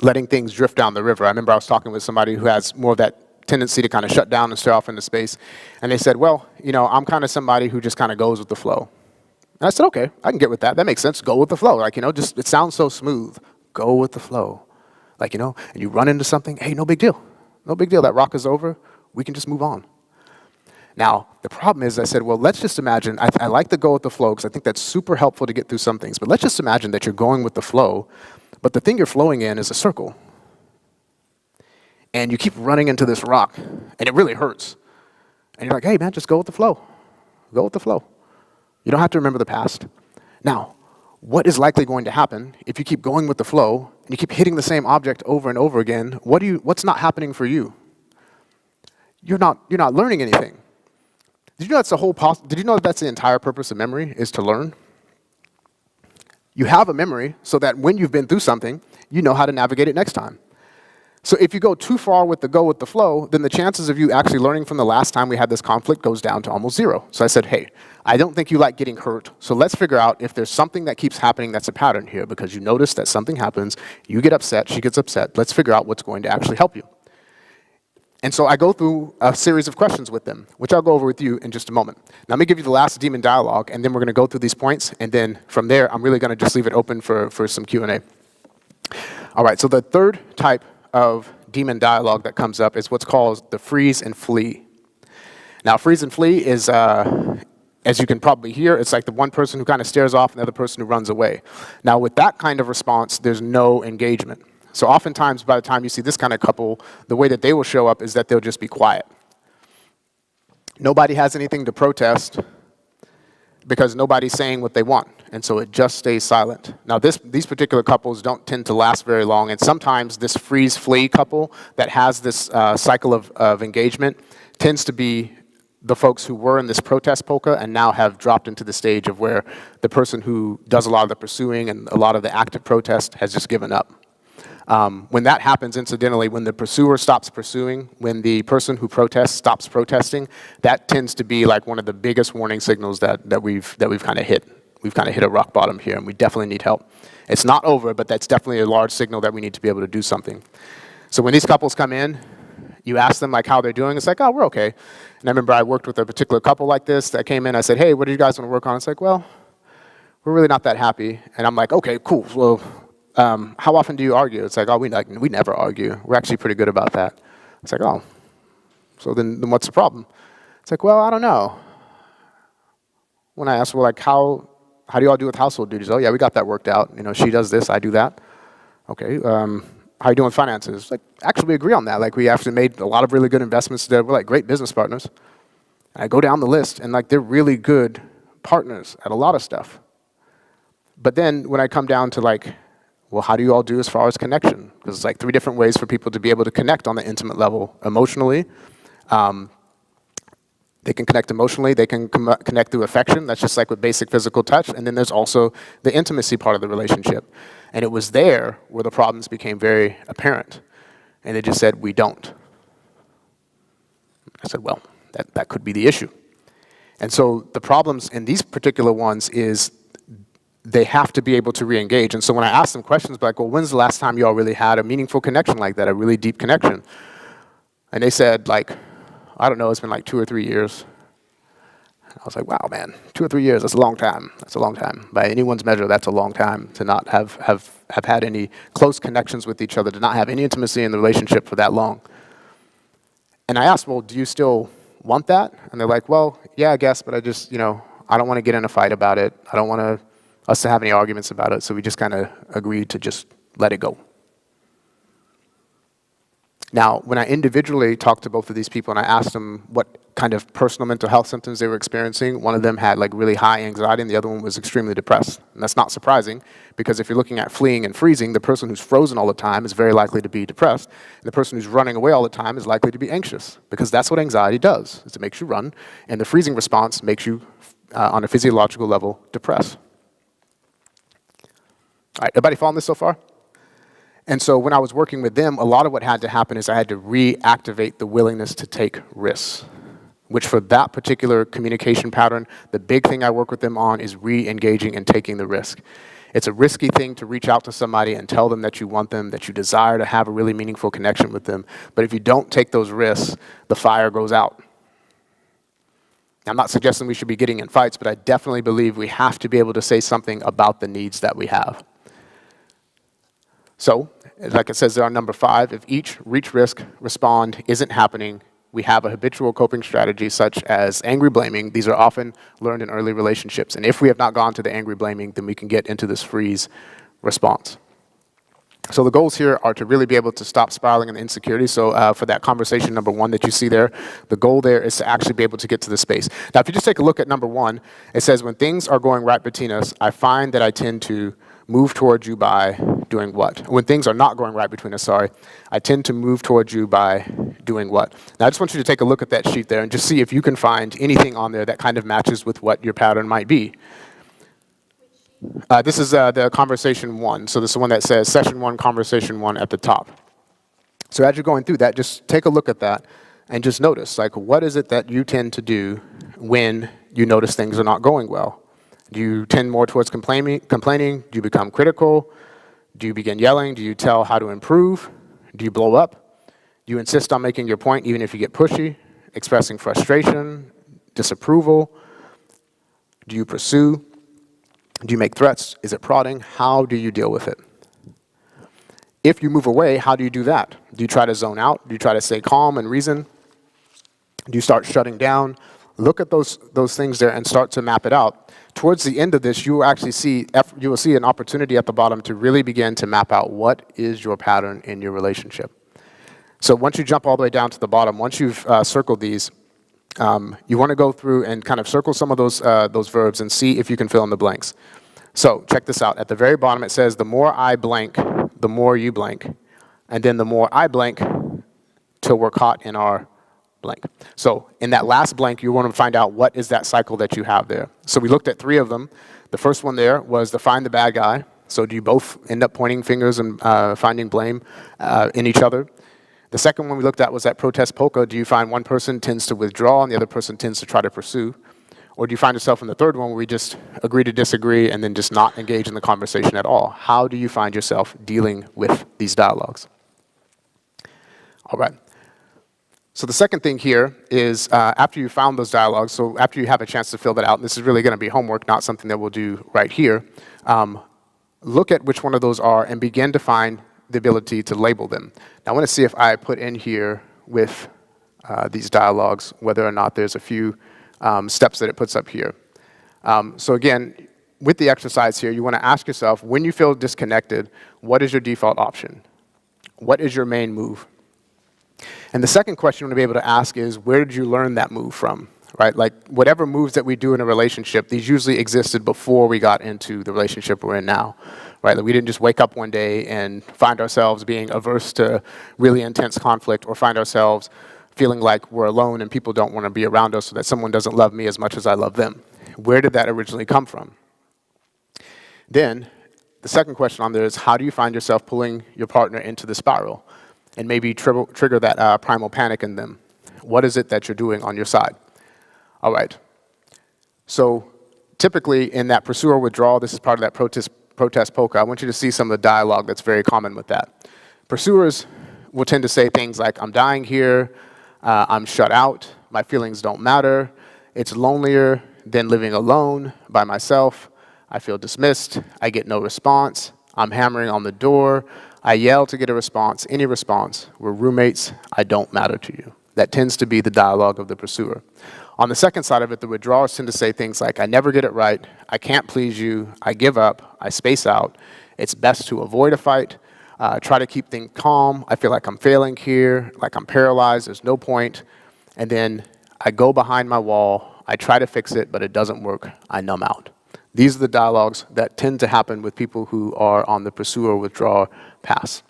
letting things drift down the river. I remember I was talking with somebody who has more of that tendency to kind of shut down and stare off into space. And they said, well, you know, I'm kind of somebody who just kind of goes with the flow. And I said, okay, I can get with that. That makes sense. Go with the flow. Like, you know, just, it sounds so smooth. Go with the flow. Like, you know, and you run into something, hey, no big deal. No big deal. That rock is over. We can just move on. Now, the problem is, I said, well, let's just imagine, I like to go with the flow because I think that's super helpful to get through some things. But let's just imagine that you're going with the flow, but the thing you're flowing in is a circle. And you keep running into this rock, and it really hurts. And you're like, hey, man, just go with the flow. Go with the flow. You don't have to remember the past. Now, what is likely going to happen if you keep going with the flow and you keep hitting the same object over and over again? What's not happening for you? You're not learning anything. Did you know did you know that that's the entire purpose of memory, is to learn? You have a memory so that when you've been through something, you know how to navigate it next time. So if you go too far with the flow, then the chances of you actually learning from the last time we had this conflict goes down to almost zero. So I said, hey, I don't think you like getting hurt, so let's figure out if there's something that keeps happening that's a pattern here, because you notice that something happens, you get upset, she gets upset, let's figure out what's going to actually help you. And so I go through a series of questions with them, which I'll go over with you in just a moment. Now, let me give you the last demon dialogue, and then we're going to go through these points, and then from there, I'm really going to just leave it open for some Q&A. All right, so the third type of demon dialogue that comes up is what's called the freeze and flee. Now, freeze and flee is, as you can probably hear, it's like the one person who kind of stares off and the other person who runs away. Now, with that kind of response, there's no engagement. So oftentimes, by the time you see this kind of couple, the way that they will show up is that they'll just be quiet. Nobody has anything to protest because nobody's saying what they want, and so it just stays silent. Now, these particular couples don't tend to last very long, and sometimes this freeze-flee couple that has this cycle of engagement tends to be the folks who were in this protest polka and now have dropped into the stage of where the person who does a lot of the pursuing and a lot of the active protest has just given up. When that happens, incidentally, when the pursuer stops pursuing, when the person who protests stops protesting, that tends to be like one of the biggest warning signals that we've kind of hit. We've kind of hit a rock bottom here, and we definitely need help. It's not over, but that's definitely a large signal that we need to be able to do something. So when these couples come in, you ask them like how they're doing. It's like, oh, we're okay. And I remember I worked with a particular couple like this that came in. I said, hey, what do you guys want to work on? It's like, well, we're really not that happy. And I'm like, okay, cool. Well, how often do you argue? It's like, oh, we never argue. We're actually pretty good about that. It's like, oh, so then what's the problem? It's like, well, I don't know. When I asked, well, like, how do you all do with household duties? Oh, yeah, we got that worked out. You know, she does this, I do that. Okay, how are you doing with finances? Like, actually, we agree on that. Like, we actually made a lot of really good investments together. We're like great business partners. And I go down the list, and like, they're really good partners at a lot of stuff. But then when I come down to like, well, how do you all do as far as connection? Because it's like 3 different ways for people to be able to connect on the intimate level. Emotionally, they can connect emotionally, they can connect through affection, that's just like with basic physical touch, and then there's also the intimacy part of the relationship. And it was there where the problems became very apparent. And they just said, we don't. I said, well, that could be the issue. And so the problems in these particular ones is they have to be able to re-engage. And so when I ask them questions like, well, when's the last time you all really had a meaningful connection like that, a really deep connection? And they said, like, I don't know, it's been like 2 or 3 years. I was like, wow, man, 2 or 3 years, that's a long time. That's a long time. By anyone's measure, that's a long time to not have had any close connections with each other, to not have any intimacy in the relationship for that long. And I asked, well, do you still want that? And they're like, well, yeah, I guess, but I just, you know, I don't want to get in a fight about it. I don't want us to have any arguments about it, so we just kind of agreed to just let it go. Now, when I individually talked to both of these people and I asked them what kind of personal mental health symptoms they were experiencing, one of them had like really high anxiety and the other one was extremely depressed. And that's not surprising because if you're looking at fleeing and freezing, the person who's frozen all the time is very likely to be depressed. And the person who's running away all the time is likely to be anxious because that's what anxiety does, is it makes you run. And the freezing response makes you, on a physiological level, depressed. All right, everybody following this so far? And so when I was working with them, a lot of what had to happen is I had to reactivate the willingness to take risks, which for that particular communication pattern, the big thing I work with them on is re-engaging and taking the risk. It's a risky thing to reach out to somebody and tell them that you want them, that you desire to have a really meaningful connection with them. But if you don't take those risks, the fire goes out. I'm not suggesting we should be getting in fights, but I definitely believe we have to be able to say something about the needs that we have. So, like it says there on number 5, if each reach, risk, respond isn't happening, we have a habitual coping strategy such as angry blaming. These are often learned in early relationships. And if we have not gone to the angry blaming, then we can get into this freeze response. So the goals here are to really be able to stop spiraling in insecurity. So for that conversation number 1 that you see there, the goal there is to actually be able to get to the space. Now, if you just take a look at number 1, it says, when things are going right between us, I find that I tend to move towards you by doing what? When things are not going right between us, I tend to move towards you by doing what? Now, I just want you to take a look at that sheet there and just see if you can find anything on there that kind of matches with what your pattern might be. This is the conversation 1. So this is the one that says session 1, conversation 1 at the top. So as you're going through that, just take a look at that and just notice, like, what is it that you tend to do when you notice things are not going well? Do you tend more towards complaining? Do you become critical? Do you begin yelling? Do you tell how to improve? Do you blow up? Do you insist on making your point even if you get pushy? Expressing frustration, disapproval? Do you pursue? Do you make threats? Is it prodding? How do you deal with it? If you move away, how do you do that? Do you try to zone out? Do you try to stay calm and reason? Do you start shutting down? Look at those things there and start to map it out. Towards the end of this, you will actually see an opportunity at the bottom to really begin to map out what is your pattern in your relationship. So once you jump all the way down to the bottom, once you've circled these, you want to go through and kind of circle some of those verbs and see if you can fill in the blanks. So check this out. At the very bottom, it says, the more I blank, the more you blank. And then the more I blank, till we're caught in our blank. So in that last blank, you want to find out what is that cycle that you have there. So we looked at 3 of them. The first one there was the find the bad guy. So do you both end up pointing fingers and finding blame in each other? The second one we looked at was that protest polka. Do you find one person tends to withdraw and the other person tends to try to pursue? Or do you find yourself in the third one where we just agree to disagree and then just not engage in the conversation at all? How do you find yourself dealing with these dialogues? All right. So the second thing here is after you found those dialogues, so after you have a chance to fill that out, and this is really going to be homework, not something that we'll do right here, look at which one of those are and begin to find the ability to label them. Now I want to see if I put in here with these dialogues whether or not there's a few steps that it puts up here. So again, with the exercise here, you want to ask yourself, when you feel disconnected, what is your default option? What is your main move? And the second question you want to be able to ask is, where did you learn that move from? Right? Like whatever moves that we do in a relationship, these usually existed before we got into the relationship we're in now. Right? Like we didn't just wake up one day and find ourselves being averse to really intense conflict, or find ourselves feeling like we're alone and people don't want to be around us, so that someone doesn't love me as much as I love them. Where did that originally come from? Then the second question on there is, how do you find yourself pulling your partner into the spiral and maybe trigger that primal panic in them? What is it that you're doing on your side? All right. So typically in that pursue or withdrawal, this is part of that protest polka. I want you to see some of the dialogue that's very common with that. Pursuers will tend to say things like, I'm dying here, I'm shut out, my feelings don't matter, it's lonelier than living alone by myself, I feel dismissed, I get no response, I'm hammering on the door, I yell to get a response, any response, we're roommates, I don't matter to you. That tends to be the dialogue of the pursuer. On the second side of it, the withdrawers tend to say things like, I never get it right, I can't please you, I give up, I space out, it's best to avoid a fight, try to keep things calm, I feel like I'm failing here, like I'm paralyzed, there's no point, and then I go behind my wall, I try to fix it, but it doesn't work, I numb out. These are the dialogues that tend to happen with people who are on the pursue or withdraw path.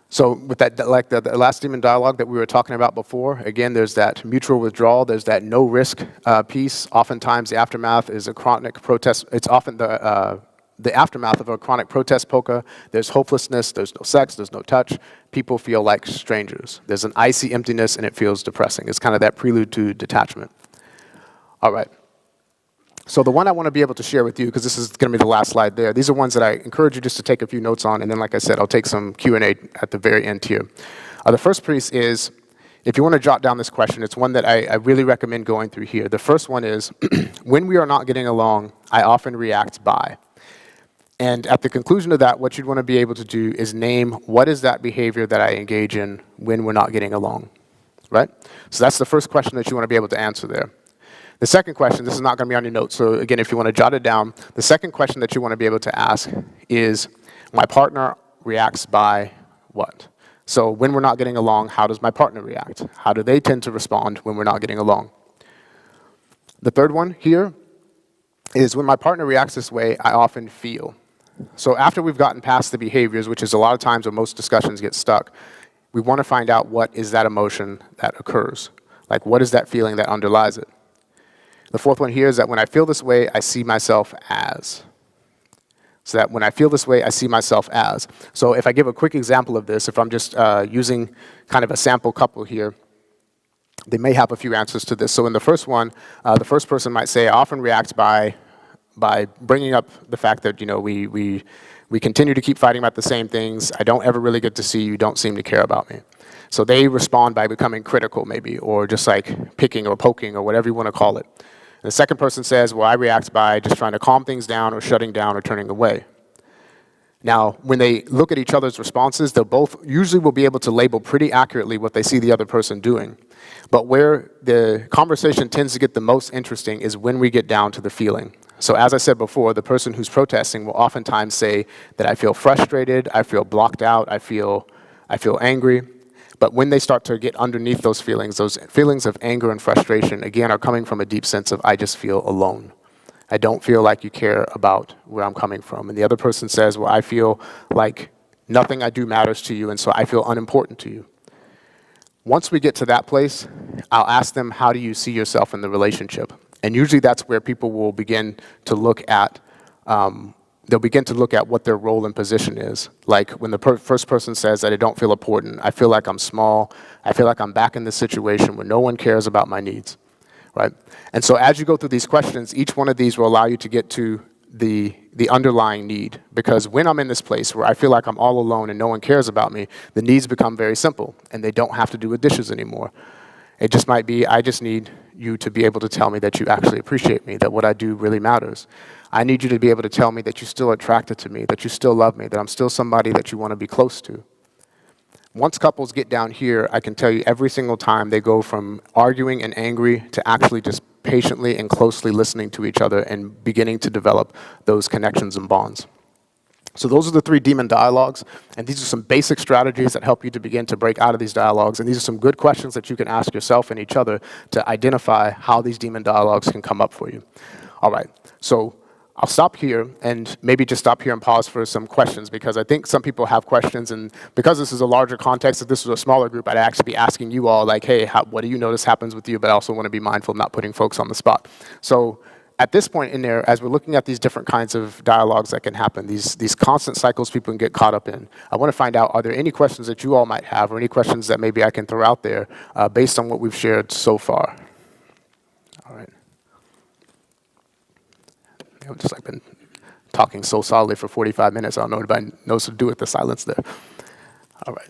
So with that, like the last demon dialogue that we were talking about before, again, there's that mutual withdrawal, there's that no risk piece. Oftentimes the aftermath is a chronic protest. It's often the aftermath of a chronic protest polka. There's hopelessness, there's no sex, there's no touch. People feel like strangers. There's an icy emptiness and it feels depressing. It's kind of that prelude to detachment. All right. So the one I want to be able to share with you, because this is going to be the last slide there, these are ones that I encourage you just to take a few notes on, and then like I said, I'll take some Q&A at the very end here. The first piece is, if you want to jot down this question, it's one that I really recommend going through here. The first one is, when we are not getting along, I often react by. And at the conclusion of that, what you'd want to be able to do is name what is that behavior that I engage in when we're not getting along, right? So that's the first question that you want to be able to answer there. The second question, this is not going to be on your notes, so again, if you want to jot it down, the second question that you want to be able to ask is, my partner reacts by what? So when we're not getting along, how does my partner react? How do they tend to respond when we're not getting along? The third one here is, when my partner reacts this way, I often feel. So after we've gotten past the behaviors, which is a lot of times where most discussions get stuck, we want to find out what is that emotion that occurs. Like, what is that feeling that underlies it? The fourth one here is that when I feel this way, I see myself as. So that when I feel this way, I see myself as. So if I give a quick example of this, if I'm just using kind of a sample couple here, they may have a few answers to this. So in the first one, the first person might say, I often react by bringing up the fact that, you know, we continue to keep fighting about the same things. I don't ever really get to see you, don't seem to care about me. So they respond by becoming critical maybe, or just like picking or poking or whatever you want to call it. And the second person says, well, I react by just trying to calm things down or shutting down or turning away. Now, when they look at each other's responses, they'll both usually will be able to label pretty accurately what they see the other person doing. But where the conversation tends to get the most interesting is when we get down to the feeling. So as I said before, the person who's protesting will oftentimes say that I feel frustrated, I feel blocked out, I feel angry. But when they start to get underneath those feelings of anger and frustration, again, are coming from a deep sense of, I just feel alone. I don't feel like you care about where I'm coming from. And the other person says, well, I feel like nothing I do matters to you, and so I feel unimportant to you. Once we get to that place, I'll ask them, how do you see yourself in the relationship? And usually that's where people will begin to look at they'll begin to look at what their role and position is. Like when the first person says that I don't feel important, I feel like I'm small, I feel like I'm back in this situation where no one cares about my needs, right? And so as you go through these questions, each one of these will allow you to get to the underlying need. Because when I'm in this place where I feel like I'm all alone and no one cares about me, the needs become very simple and they don't have to do with dishes anymore. It just might be, I just need you to be able to tell me that you actually appreciate me, that what I do really matters. I need you to be able to tell me that you're still attracted to me, that you still love me, that I'm still somebody that you want to be close to. Once couples get down here, I can tell you every single time they go from arguing and angry to actually just patiently and closely listening to each other and beginning to develop those connections and bonds. So those are the 3 demon dialogues, and these are some basic strategies that help you to begin to break out of these dialogues, and these are some good questions that you can ask yourself and each other to identify how these demon dialogues can come up for you. All right, so I'll stop here and maybe just stop here and pause for some questions, because I think some people have questions, and because this is a larger context, if this was a smaller group, I'd actually be asking you all, like, hey, what do you notice happens with you? But I also want to be mindful of not putting folks on the spot. So at this point in there, as we're looking at these different kinds of dialogues that can happen, these constant cycles people can get caught up in, I want to find out, are there any questions that you all might have, or any questions that maybe I can throw out there based on what we've shared so far? All right. I've just been talking so solidly for 45 minutes. I don't know if anybody knows what to do with the silence there. All right.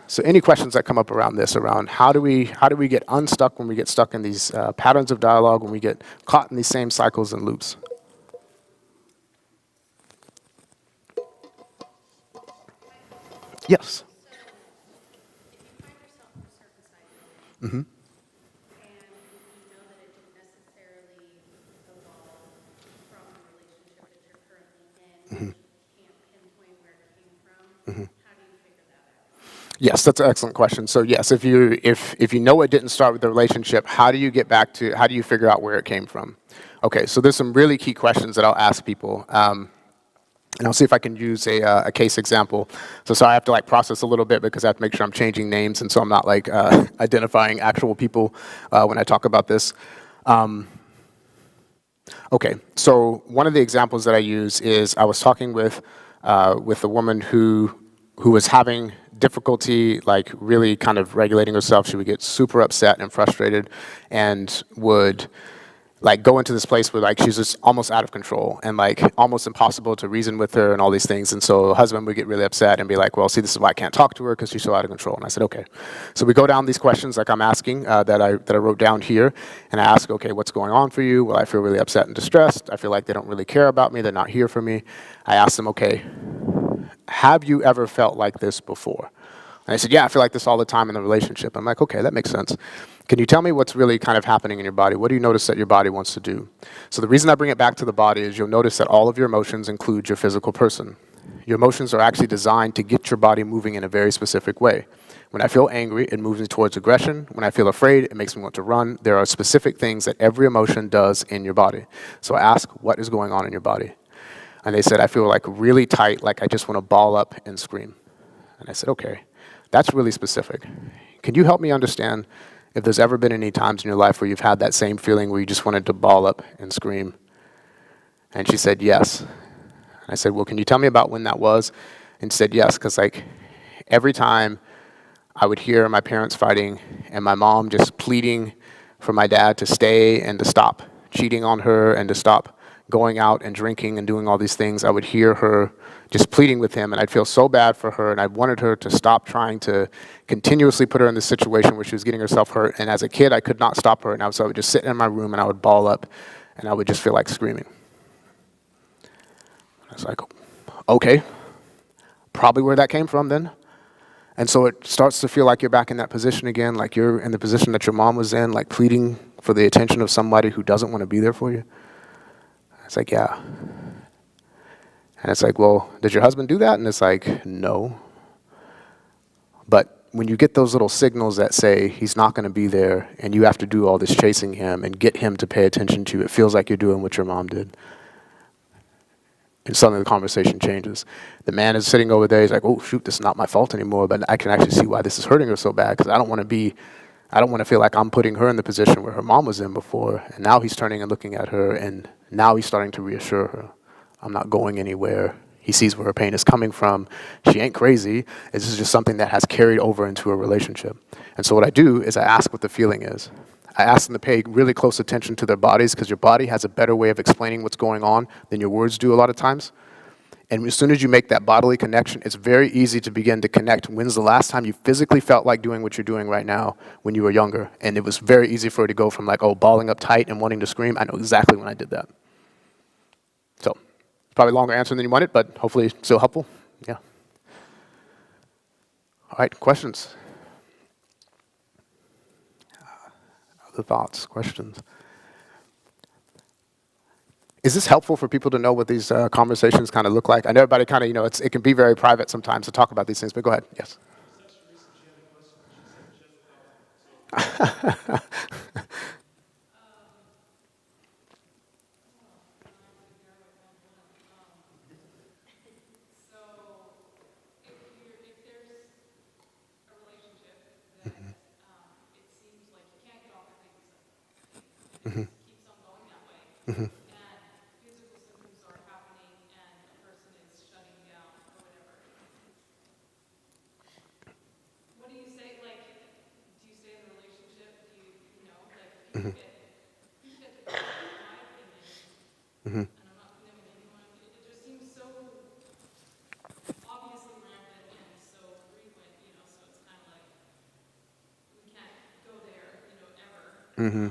So any questions that come up around this, around how do we get unstuck when we get stuck in these patterns of dialogue, when we get caught in these same cycles and loops? Yes. Mm-hmm. Yes, that's an excellent question. So yes, if you know it didn't start with the relationship, how do you figure out where it came from? Okay, so there's some really key questions that I'll ask people. And I'll see if I can use a case example. So sorry, I have to process a little bit because I have to make sure I'm changing names, and so I'm not identifying actual people when I talk about this. Okay, so one of the examples that I use is I was talking with a woman who was having difficulty really kind of regulating herself. She would get super upset and frustrated and would go into this place where she's just almost out of control and almost impossible to reason with her and all these things. And so her husband would get really upset and be like, well, see, this is why I can't talk to her, because she's so out of control. And I said, okay. So we go down these questions I'm asking that I wrote down here, and I ask, okay, what's going on for you? Well, I feel really upset and distressed. I feel like they don't really care about me. They're not here for me. I asked them, okay, have you ever felt like this before? And I said, yeah, I feel like this all the time in the relationship. I'm like, okay, that makes sense. Can you tell me what's really kind of happening in your body? What do you notice that your body wants to do? So the reason I bring it back to the body is you'll notice that all of your emotions include your physical person. Your emotions are actually designed to get your body moving in a very specific way. When I feel angry, it moves me towards aggression. When I feel afraid, it makes me want to run. There are specific things that every emotion does in your body. So I ask, what is going on in your body? And they said, I feel really tight, like I just want to ball up and scream. And I said, okay, that's really specific. Can you help me understand if there's ever been any times in your life where you've had that same feeling where you just wanted to ball up and scream? And she said, yes. And I said, well, can you tell me about when that was? And she said, yes, because every time I would hear my parents fighting and my mom just pleading for my dad to stay and to stop cheating on her and to stop going out and drinking and doing all these things, I would hear her just pleading with him, and I'd feel so bad for her, and I wanted her to stop trying to continuously put her in this situation where she was getting herself hurt. And as a kid, I could not stop her, and so I would just sit in my room and I would ball up and I would just feel like screaming. I was like, okay, probably where that came from then. And so it starts to feel like you're back in that position again, like you're in the position that your mom was in, pleading for the attention of somebody who doesn't want to be there for you. It's like, yeah. And it's like, well, did your husband do that? And it's like, no. But when you get those little signals that say he's not going to be there and you have to do all this chasing him and get him to pay attention to you, it feels like you're doing what your mom did. And suddenly the conversation changes. The man is sitting over there. He's like, oh, shoot, this is not my fault anymore, but I can actually see why this is hurting her so bad, because I don't want to feel like I'm putting her in the position where her mom was in before. And now he's turning and looking at her, and now he's starting to reassure her. I'm not going anywhere. He sees where her pain is coming from. She ain't crazy. This is just something that has carried over into a relationship. And so what I do is I ask what the feeling is. I ask them to pay really close attention to their bodies because your body has a better way of explaining what's going on than your words do a lot of times. And as soon as you make that bodily connection, it's very easy to begin to connect. When's the last time you physically felt like doing what you're doing right now when you were younger? And it was very easy for it to go from like, oh, balling up tight and wanting to scream. I know exactly when I did that. So, probably a longer answer than you wanted, but hopefully still helpful. Yeah. All right, questions? Other thoughts, questions? Is this helpful for people to know what these conversations kind of look like? I know everybody kind of, it can be very private sometimes to talk about these things, but go ahead, yes. Mm-hmm. Mm-hmm. Mm-hmm. Mm-hmm.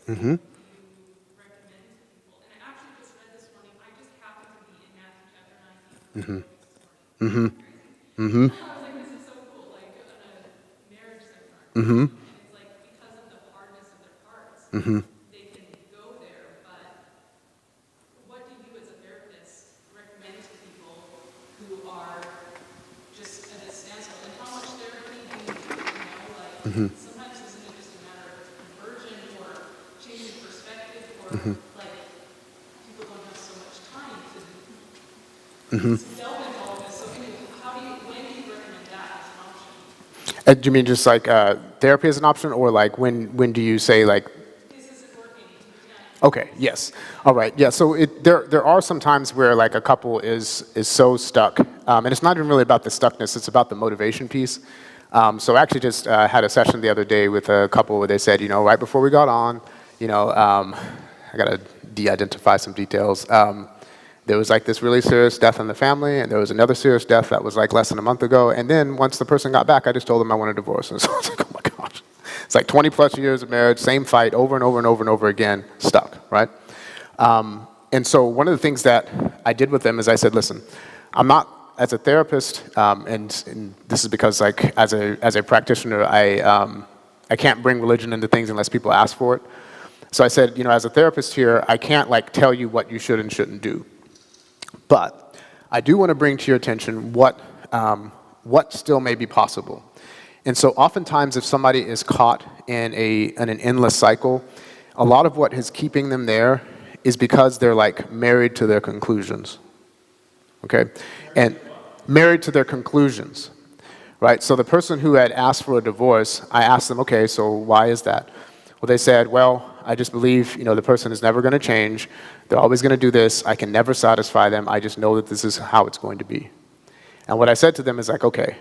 Mm-hmm. Mm-hmm. Mm-hmm. Mm-hmm. Mm-hmm. Mm-hmm. Mm-hmm. Mm-hmm. Mm-hmm. Do you mean just like therapy as an option, or like when do you say like? Okay. Yes. All right. Yeah. So there are some times where like a couple is so stuck, and it's not even really about the stuckness; it's about the motivation piece. So I actually just had a session the other day with a couple where they said, right before we got on, I got to de-identify some details. There was like this really serious death in the family, and there was another serious death that was like less than a month ago. And then once the person got back, I just told them I want a divorce. And so I was like, oh my gosh. It's like 20 plus years of marriage, same fight over and over and over and over again, stuck, right? And so one of the things that I did with them is I said, listen, I'm not, as a therapist, and this is because like as a practitioner, I can't bring religion into things unless people ask for it. So I said, as a therapist here, I can't like tell you what you should and shouldn't do. But I do want to bring to your attention what still may be possible. And so oftentimes if somebody is caught in an endless cycle, a lot of what is keeping them there is because they're like married to their conclusions. Okay? And married to their conclusions, right? So the person who had asked for a divorce, I asked them, okay, so why is that? Well, they said, well, I just believe, the person is never going to change. They're always going to do this. I can never satisfy them. I just know that this is how it's going to be. And what I said to them is like, okay,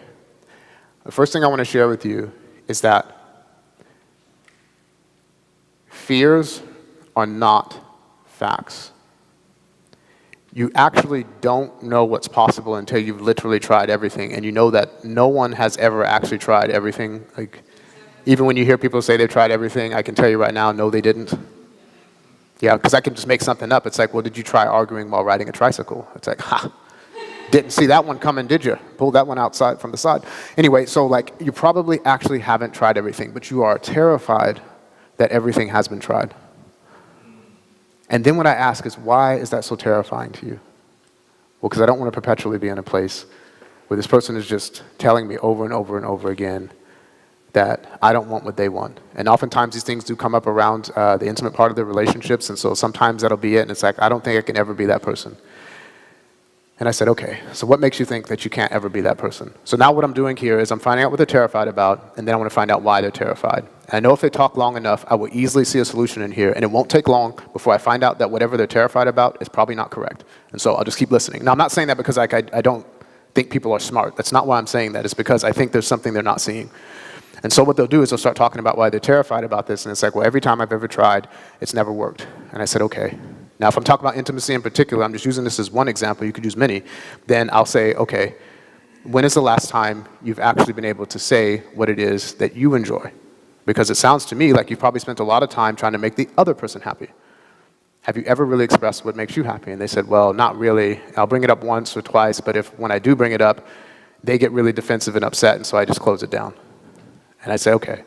the first thing I want to share with you is that fears are not facts. You actually don't know what's possible until you've literally tried everything, and you know that no one has ever actually tried everything. Like, even when you hear people say they've tried everything, I can tell you right now, no, they didn't. Yeah, because I can just make something up. It's like, well, did you try arguing while riding a tricycle? It's like, ha, didn't see that one coming, did you? Pulled that one outside from the side. Anyway, so like, you probably actually haven't tried everything, but you are terrified that everything has been tried. And then what I ask is, why is that so terrifying to you? Well, because I don't want to perpetually be in a place where this person is just telling me over and over and over again that I don't want what they want. And oftentimes these things do come up around the intimate part of their relationships, and so sometimes that'll be it, and it's like, I don't think I can ever be that person. And I said, okay, so what makes you think that you can't ever be that person? So now what I'm doing here is I'm finding out what they're terrified about, and then I want to find out why they're terrified. And I know if they talk long enough, I will easily see a solution in here, and it won't take long before I find out that whatever they're terrified about is probably not correct. And so I'll just keep listening. Now, I'm not saying that because I don't think people are smart. That's not why I'm saying that. It's because I think there's something they're not seeing. And so what they'll do is they'll start talking about why they're terrified about this, and it's like, well, every time I've ever tried, it's never worked. And I said, okay. Now, if I'm talking about intimacy in particular, I'm just using this as one example, you could use many, then I'll say, okay, when is the last time you've actually been able to say what it is that you enjoy? Because it sounds to me like you've probably spent a lot of time trying to make the other person happy. Have you ever really expressed what makes you happy? And they said, well, not really. I'll bring it up once or twice, but when I do bring it up, they get really defensive and upset, and so I just close it down. And I say, okay,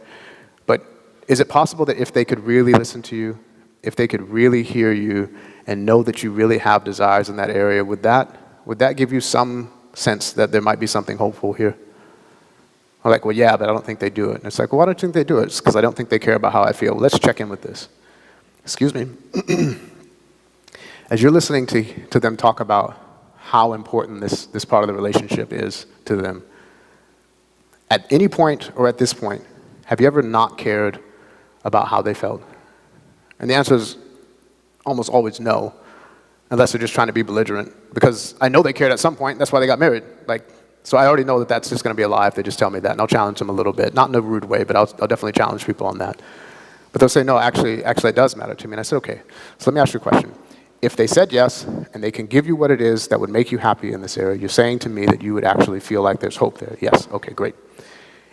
but is it possible that if they could really listen to you, if they could really hear you and know that you really have desires in that area, would that give you some sense that there might be something hopeful here? I'm like, well, yeah, but I don't think they do it. And it's like, well, why don't you think they do it? It's because I don't think they care about how I feel. Well, let's check in with this. Excuse me. As you're listening to them talk about how important this part of the relationship is to them, at any point or at this point, have you ever not cared about how they felt? And the answer is almost always no, unless they're just trying to be belligerent. Because I know they cared at some point, that's why they got married. So I already know that that's just going to be a lie if they just tell me that, and I'll challenge them a little bit. Not in a rude way, but I'll definitely challenge people on that. But they'll say, no, actually it does matter to me. And I said, okay, so let me ask you a question. If they said yes, and they can give you what it is that would make you happy in this area, you're saying to me that you would actually feel like there's hope there. Yes, okay, great.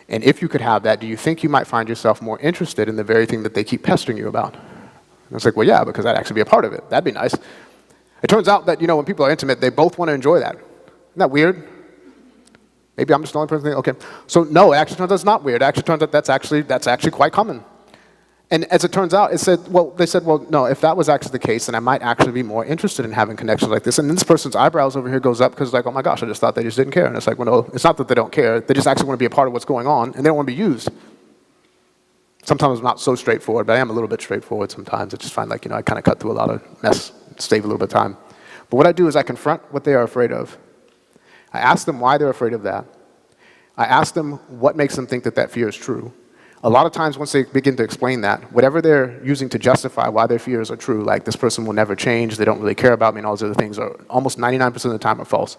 And if you could have that, do you think you might find yourself more interested in the very thing that they keep pestering you about? And I was like, well, yeah, because I'd actually be a part of it. That'd be nice. It turns out that, when people are intimate, they both want to enjoy that. Isn't that weird? Maybe I'm just the only person thinking, okay. So no, it actually turns out it's not weird. It actually turns out that's actually quite common. And as it turns out, they said, well, no, if that was actually the case, then I might actually be more interested in having connections like this. And then this person's eyebrows over here goes up because like, oh my gosh, I just thought they just didn't care. And it's like, well, no, it's not that they don't care. They just actually want to be a part of what's going on, and they don't want to be used. Sometimes I'm not so straightforward, but I am a little bit straightforward sometimes. I just find I kind of cut through a lot of mess, save a little bit of time. But what I do is I confront what they are afraid of. I ask them why they're afraid of that. I ask them what makes them think that that fear is true. A lot of times once they begin to explain that, whatever they're using to justify why their fears are true, like this person will never change, they don't really care about me, and all those other things, are almost 99% of the time are false.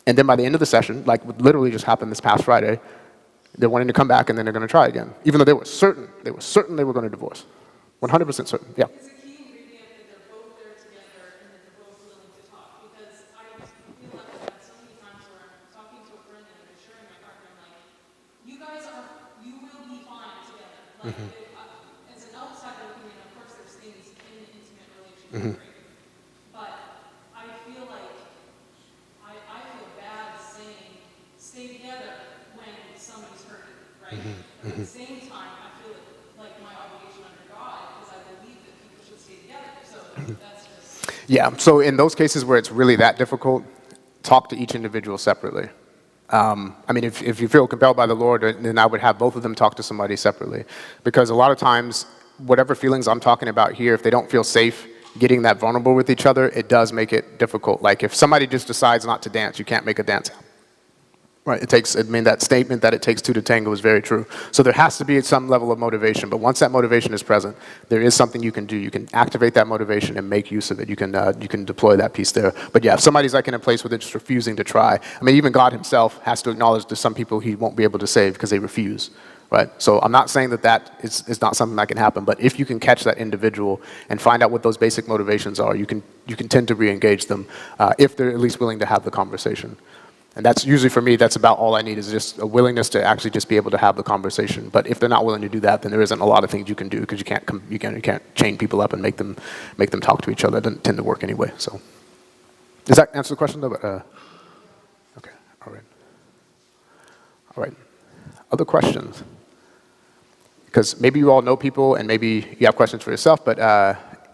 And then by the end of the session, like what literally just happened this past Friday, they're wanting to come back and then they're going to try again, even though they were certain they were going to divorce. 100% certain, yeah. It's a key ingredient that they're both there together and that they're both willing to talk. Because I feel like I've had so many times where I'm talking to a friend and I'm assuring my partner, I'm like, you will be fine together. As an outsider looking in, of course there's things in an intimate relationship, but I feel like I feel bad saying stay together when somebody's hurting, right? But at the same time, I feel like my obligation under God, because I believe that people should stay together. So that's just... Yeah, so in those cases where it's really that difficult, talk to each individual separately. If you feel compelled by the Lord, then I would have both of them talk to somebody separately. Because a lot of times, whatever feelings I'm talking about here, if they don't feel safe getting that vulnerable with each other, it does make it difficult. Like if somebody just decides not to dance, you can't make a dance happen. Right, that statement that it takes two to tango is very true. So there has to be some level of motivation, but once that motivation is present, there is something you can do. You can activate that motivation and make use of it. You can deploy that piece there. But yeah, if somebody's in a place where they're just refusing to try, even God himself has to acknowledge there's some people he won't be able to save because they refuse. Right? So I'm not saying that is not something that can happen, but if you can catch that individual and find out what those basic motivations are, you can tend to re-engage them if they're at least willing to have the conversation. And that's usually, for me, that's about all I need, is just a willingness to actually just be able to have the conversation. But if they're not willing to do that, then there isn't a lot of things you can do, because you can't chain people up and make them talk to each other. It doesn't tend to work anyway. So, does that answer the question though? Okay, all right. Other questions? Because maybe you all know people, and maybe you have questions for yourself, but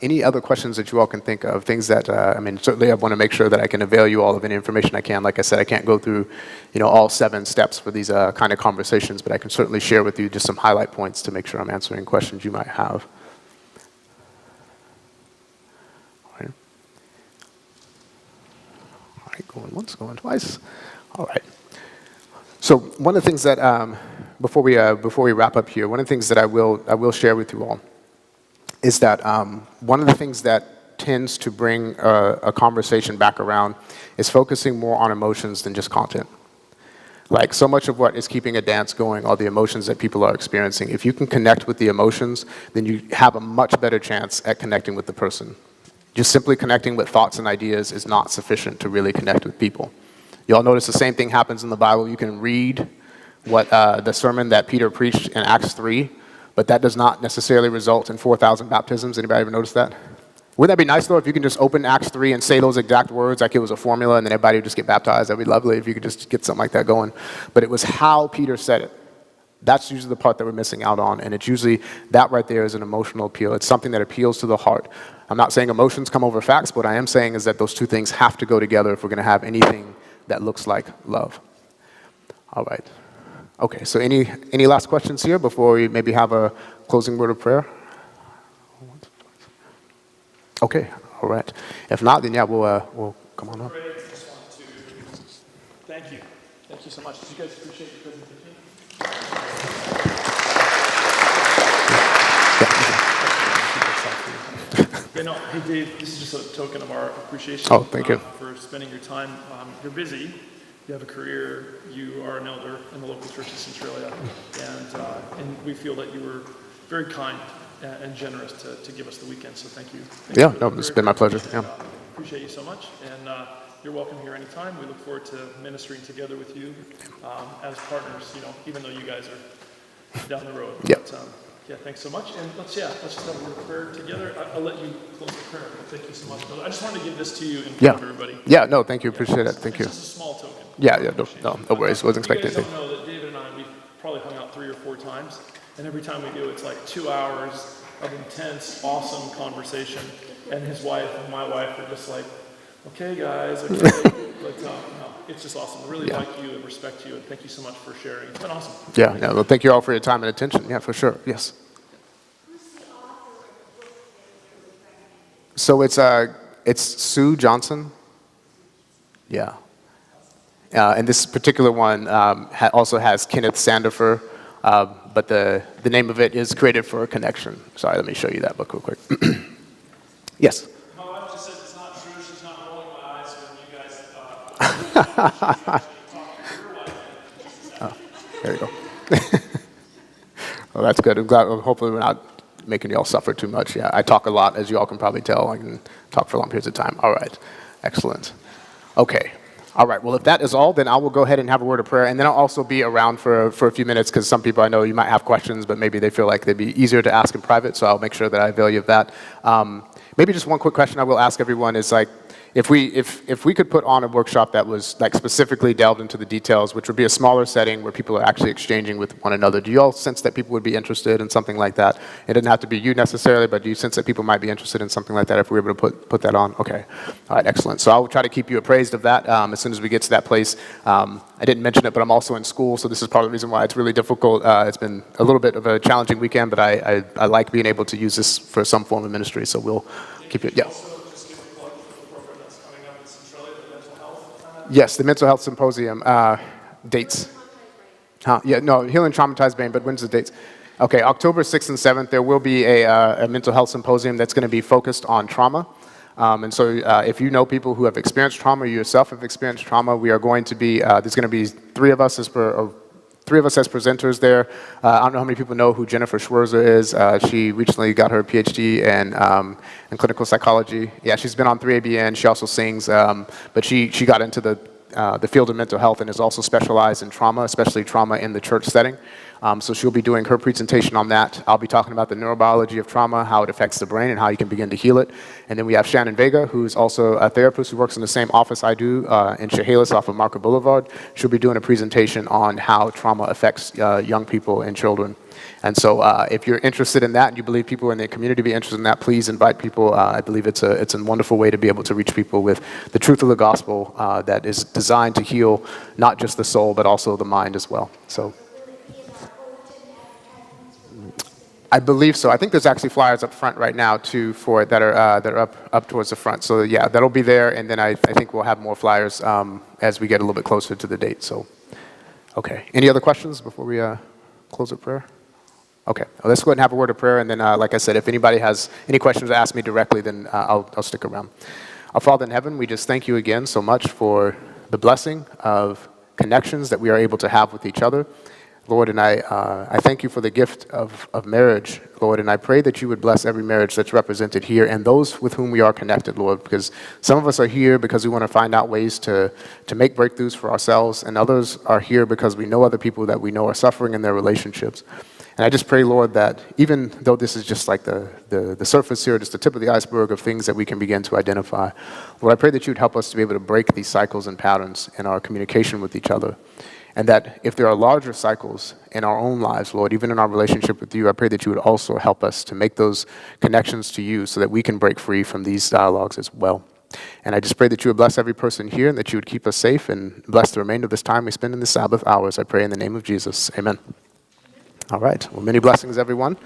any other questions that you all can think of, things that, certainly I want to make sure that I can avail you all of any information I can. Like I said, I can't go through, all 7 steps for these kind of conversations, but I can certainly share with you just some highlight points to make sure I'm answering questions you might have. All right. right, going once, going twice. All right. So one of the things that, before we wrap up here, one of the things that I will share with you all is that one of the things that tends to bring a conversation back around is focusing more on emotions than just content. Like, so much of what is keeping a dance going are the emotions that people are experiencing. If you can connect with the emotions, then you have a much better chance at connecting with the person. Just simply connecting with thoughts and ideas is not sufficient to really connect with people. You'll notice the same thing happens in the Bible. You can read what the sermon that Peter preached in Acts 3, but that does not necessarily result in 4,000 baptisms. Anybody ever notice that? Wouldn't that be nice, though, if you can just open Acts 3 and say those exact words like it was a formula and then everybody would just get baptized? That'd be lovely if you could just get something like that going. But it was how Peter said it. That's usually the part that we're missing out on, and it's usually that right there is an emotional appeal. It's something that appeals to the heart. I'm not saying emotions come over facts, but what I am saying is that those two things have to go together if we're going to have anything that looks like love. All right. Okay, so any last questions here before we maybe have a closing word of prayer? Okay, all right. If not, then yeah, we'll come on up. Great. I just want to thank you. Thank you so much. Did you guys appreciate the presentation? Yeah, no, hey Dave, this is just a token of our appreciation. Oh, thank you. For spending your time. You're busy. You have a career. You are an elder in the local church in Centralia, and we feel that you were very kind and generous to give us the weekend. So thank you. Yeah, no, it's been my pleasure. Yeah. Appreciate you so much, and you're welcome here anytime. We look forward to ministering together with you as partners. You know, even though you guys are down the road. Yeah. But, yeah, thanks so much. And let's just have a word of prayer together. I'll let you close the prayer. Thank you so much, brother. I just wanted to give this to you in front of everybody. Yeah, no, thank you. Appreciate it. Thank you. It's just a small token. Yeah, no worries. Wasn't You expecting guys it. don't know that David and I, we've probably hung out 3 or 4 times, and every time we do, it's like 2 hours of intense, awesome conversation. And his wife and my wife are just like, okay, guys, okay. But no, it's just awesome. I really like you and respect you, and thank you so much for sharing. It's been awesome. Yeah, no, well, thank you all for your time and attention. Yeah, for sure. Yes. So it's Sue Johnson. Yeah. And this particular one also has Kenneth Sandifer, but the name of it is Created for a Connection. Sorry, let me show you that book real quick. Yes. My wife just said it's not true. She's not rolling my eyes when you guys Oh, there you go. Well, that's good. I'm glad. Hopefully we're not making you all suffer too much. Yeah, I talk a lot, as you all can probably tell. I can talk for long periods of time. All right. Excellent. Okay. All right, well, if that is all, then I will go ahead and have a word of prayer, and then I'll also be around for a few minutes, because some people I know you might have questions, but maybe they feel like they'd be easier to ask in private, so I'll make sure that I avail you of that. Maybe just one quick question I will ask everyone is, like, if we could put on a workshop that was like specifically delved into the details, which would be a smaller setting where people are actually exchanging with one another, do you all sense that people would be interested in something like that? It doesn't have to be you necessarily, but do you sense that people might be interested in something like that if we were able to put that on? Okay. All right, excellent. So I will try to keep you appraised of that as soon as we get to that place. I didn't mention it, but I'm also in school, so this is part of the reason why it's really difficult. It's been a little bit of a challenging weekend, but I like being able to use this for some form of ministry, so we'll keep it. Yeah. Yes, the mental health symposium dates. Yeah, no, Healing Traumatized Brain, but when's the dates? Okay, October 6th and 7th, there will be a mental health symposium that's going to be focused on trauma. And so if you know people who have experienced trauma, you yourself have experienced trauma, we are going to be, there's going to be three of us as presenters there. I don't know how many people know who Jennifer Schwerzer is. She recently got her PhD in clinical psychology. Yeah, she's been on 3ABN. She also sings, but she got into the field of mental health and is also specialized in trauma, especially trauma in the church setting. So she'll be doing her presentation on that. I'll be talking about the neurobiology of trauma, how it affects the brain, and how you can begin to heal it. And then we have Shannon Vega, who's also a therapist who works in the same office I do in Chehalis off of Market Boulevard. She'll be doing a presentation on how trauma affects young people and children. And so if you're interested in that and you believe people in the community be interested in that, please invite people. I believe it's a wonderful way to be able to reach people with the truth of the gospel that is designed to heal not just the soul, but also the mind as well. So I believe so. I think there's actually flyers up front right now too for it that are up towards the front. So yeah, that'll be there, and then I think we'll have more flyers as we get a little bit closer to the date. So, okay. Any other questions before we close with prayer? Okay. Well, let's go ahead and have a word of prayer, and then like I said, if anybody has any questions to ask me directly, then I'll stick around. Our Father in heaven, we just thank you again so much for the blessing of connections that we are able to have with each other. Lord, and I thank you for the gift of marriage, Lord, and I pray that you would bless every marriage that's represented here and those with whom we are connected, Lord, because some of us are here because we want to find out ways to make breakthroughs for ourselves, and others are here because we know other people that we know are suffering in their relationships. And I just pray, Lord, that even though this is just like the surface here, just the tip of the iceberg of things that we can begin to identify, Lord, I pray that you would help us to be able to break these cycles and patterns in our communication with each other. And that if there are larger cycles in our own lives, Lord, even in our relationship with you, I pray that you would also help us to make those connections to you so that we can break free from these dialogues as well. And I just pray that you would bless every person here and that you would keep us safe and bless the remainder of this time we spend in the Sabbath hours. I pray in the name of Jesus. Amen. All right. Well, many blessings, everyone.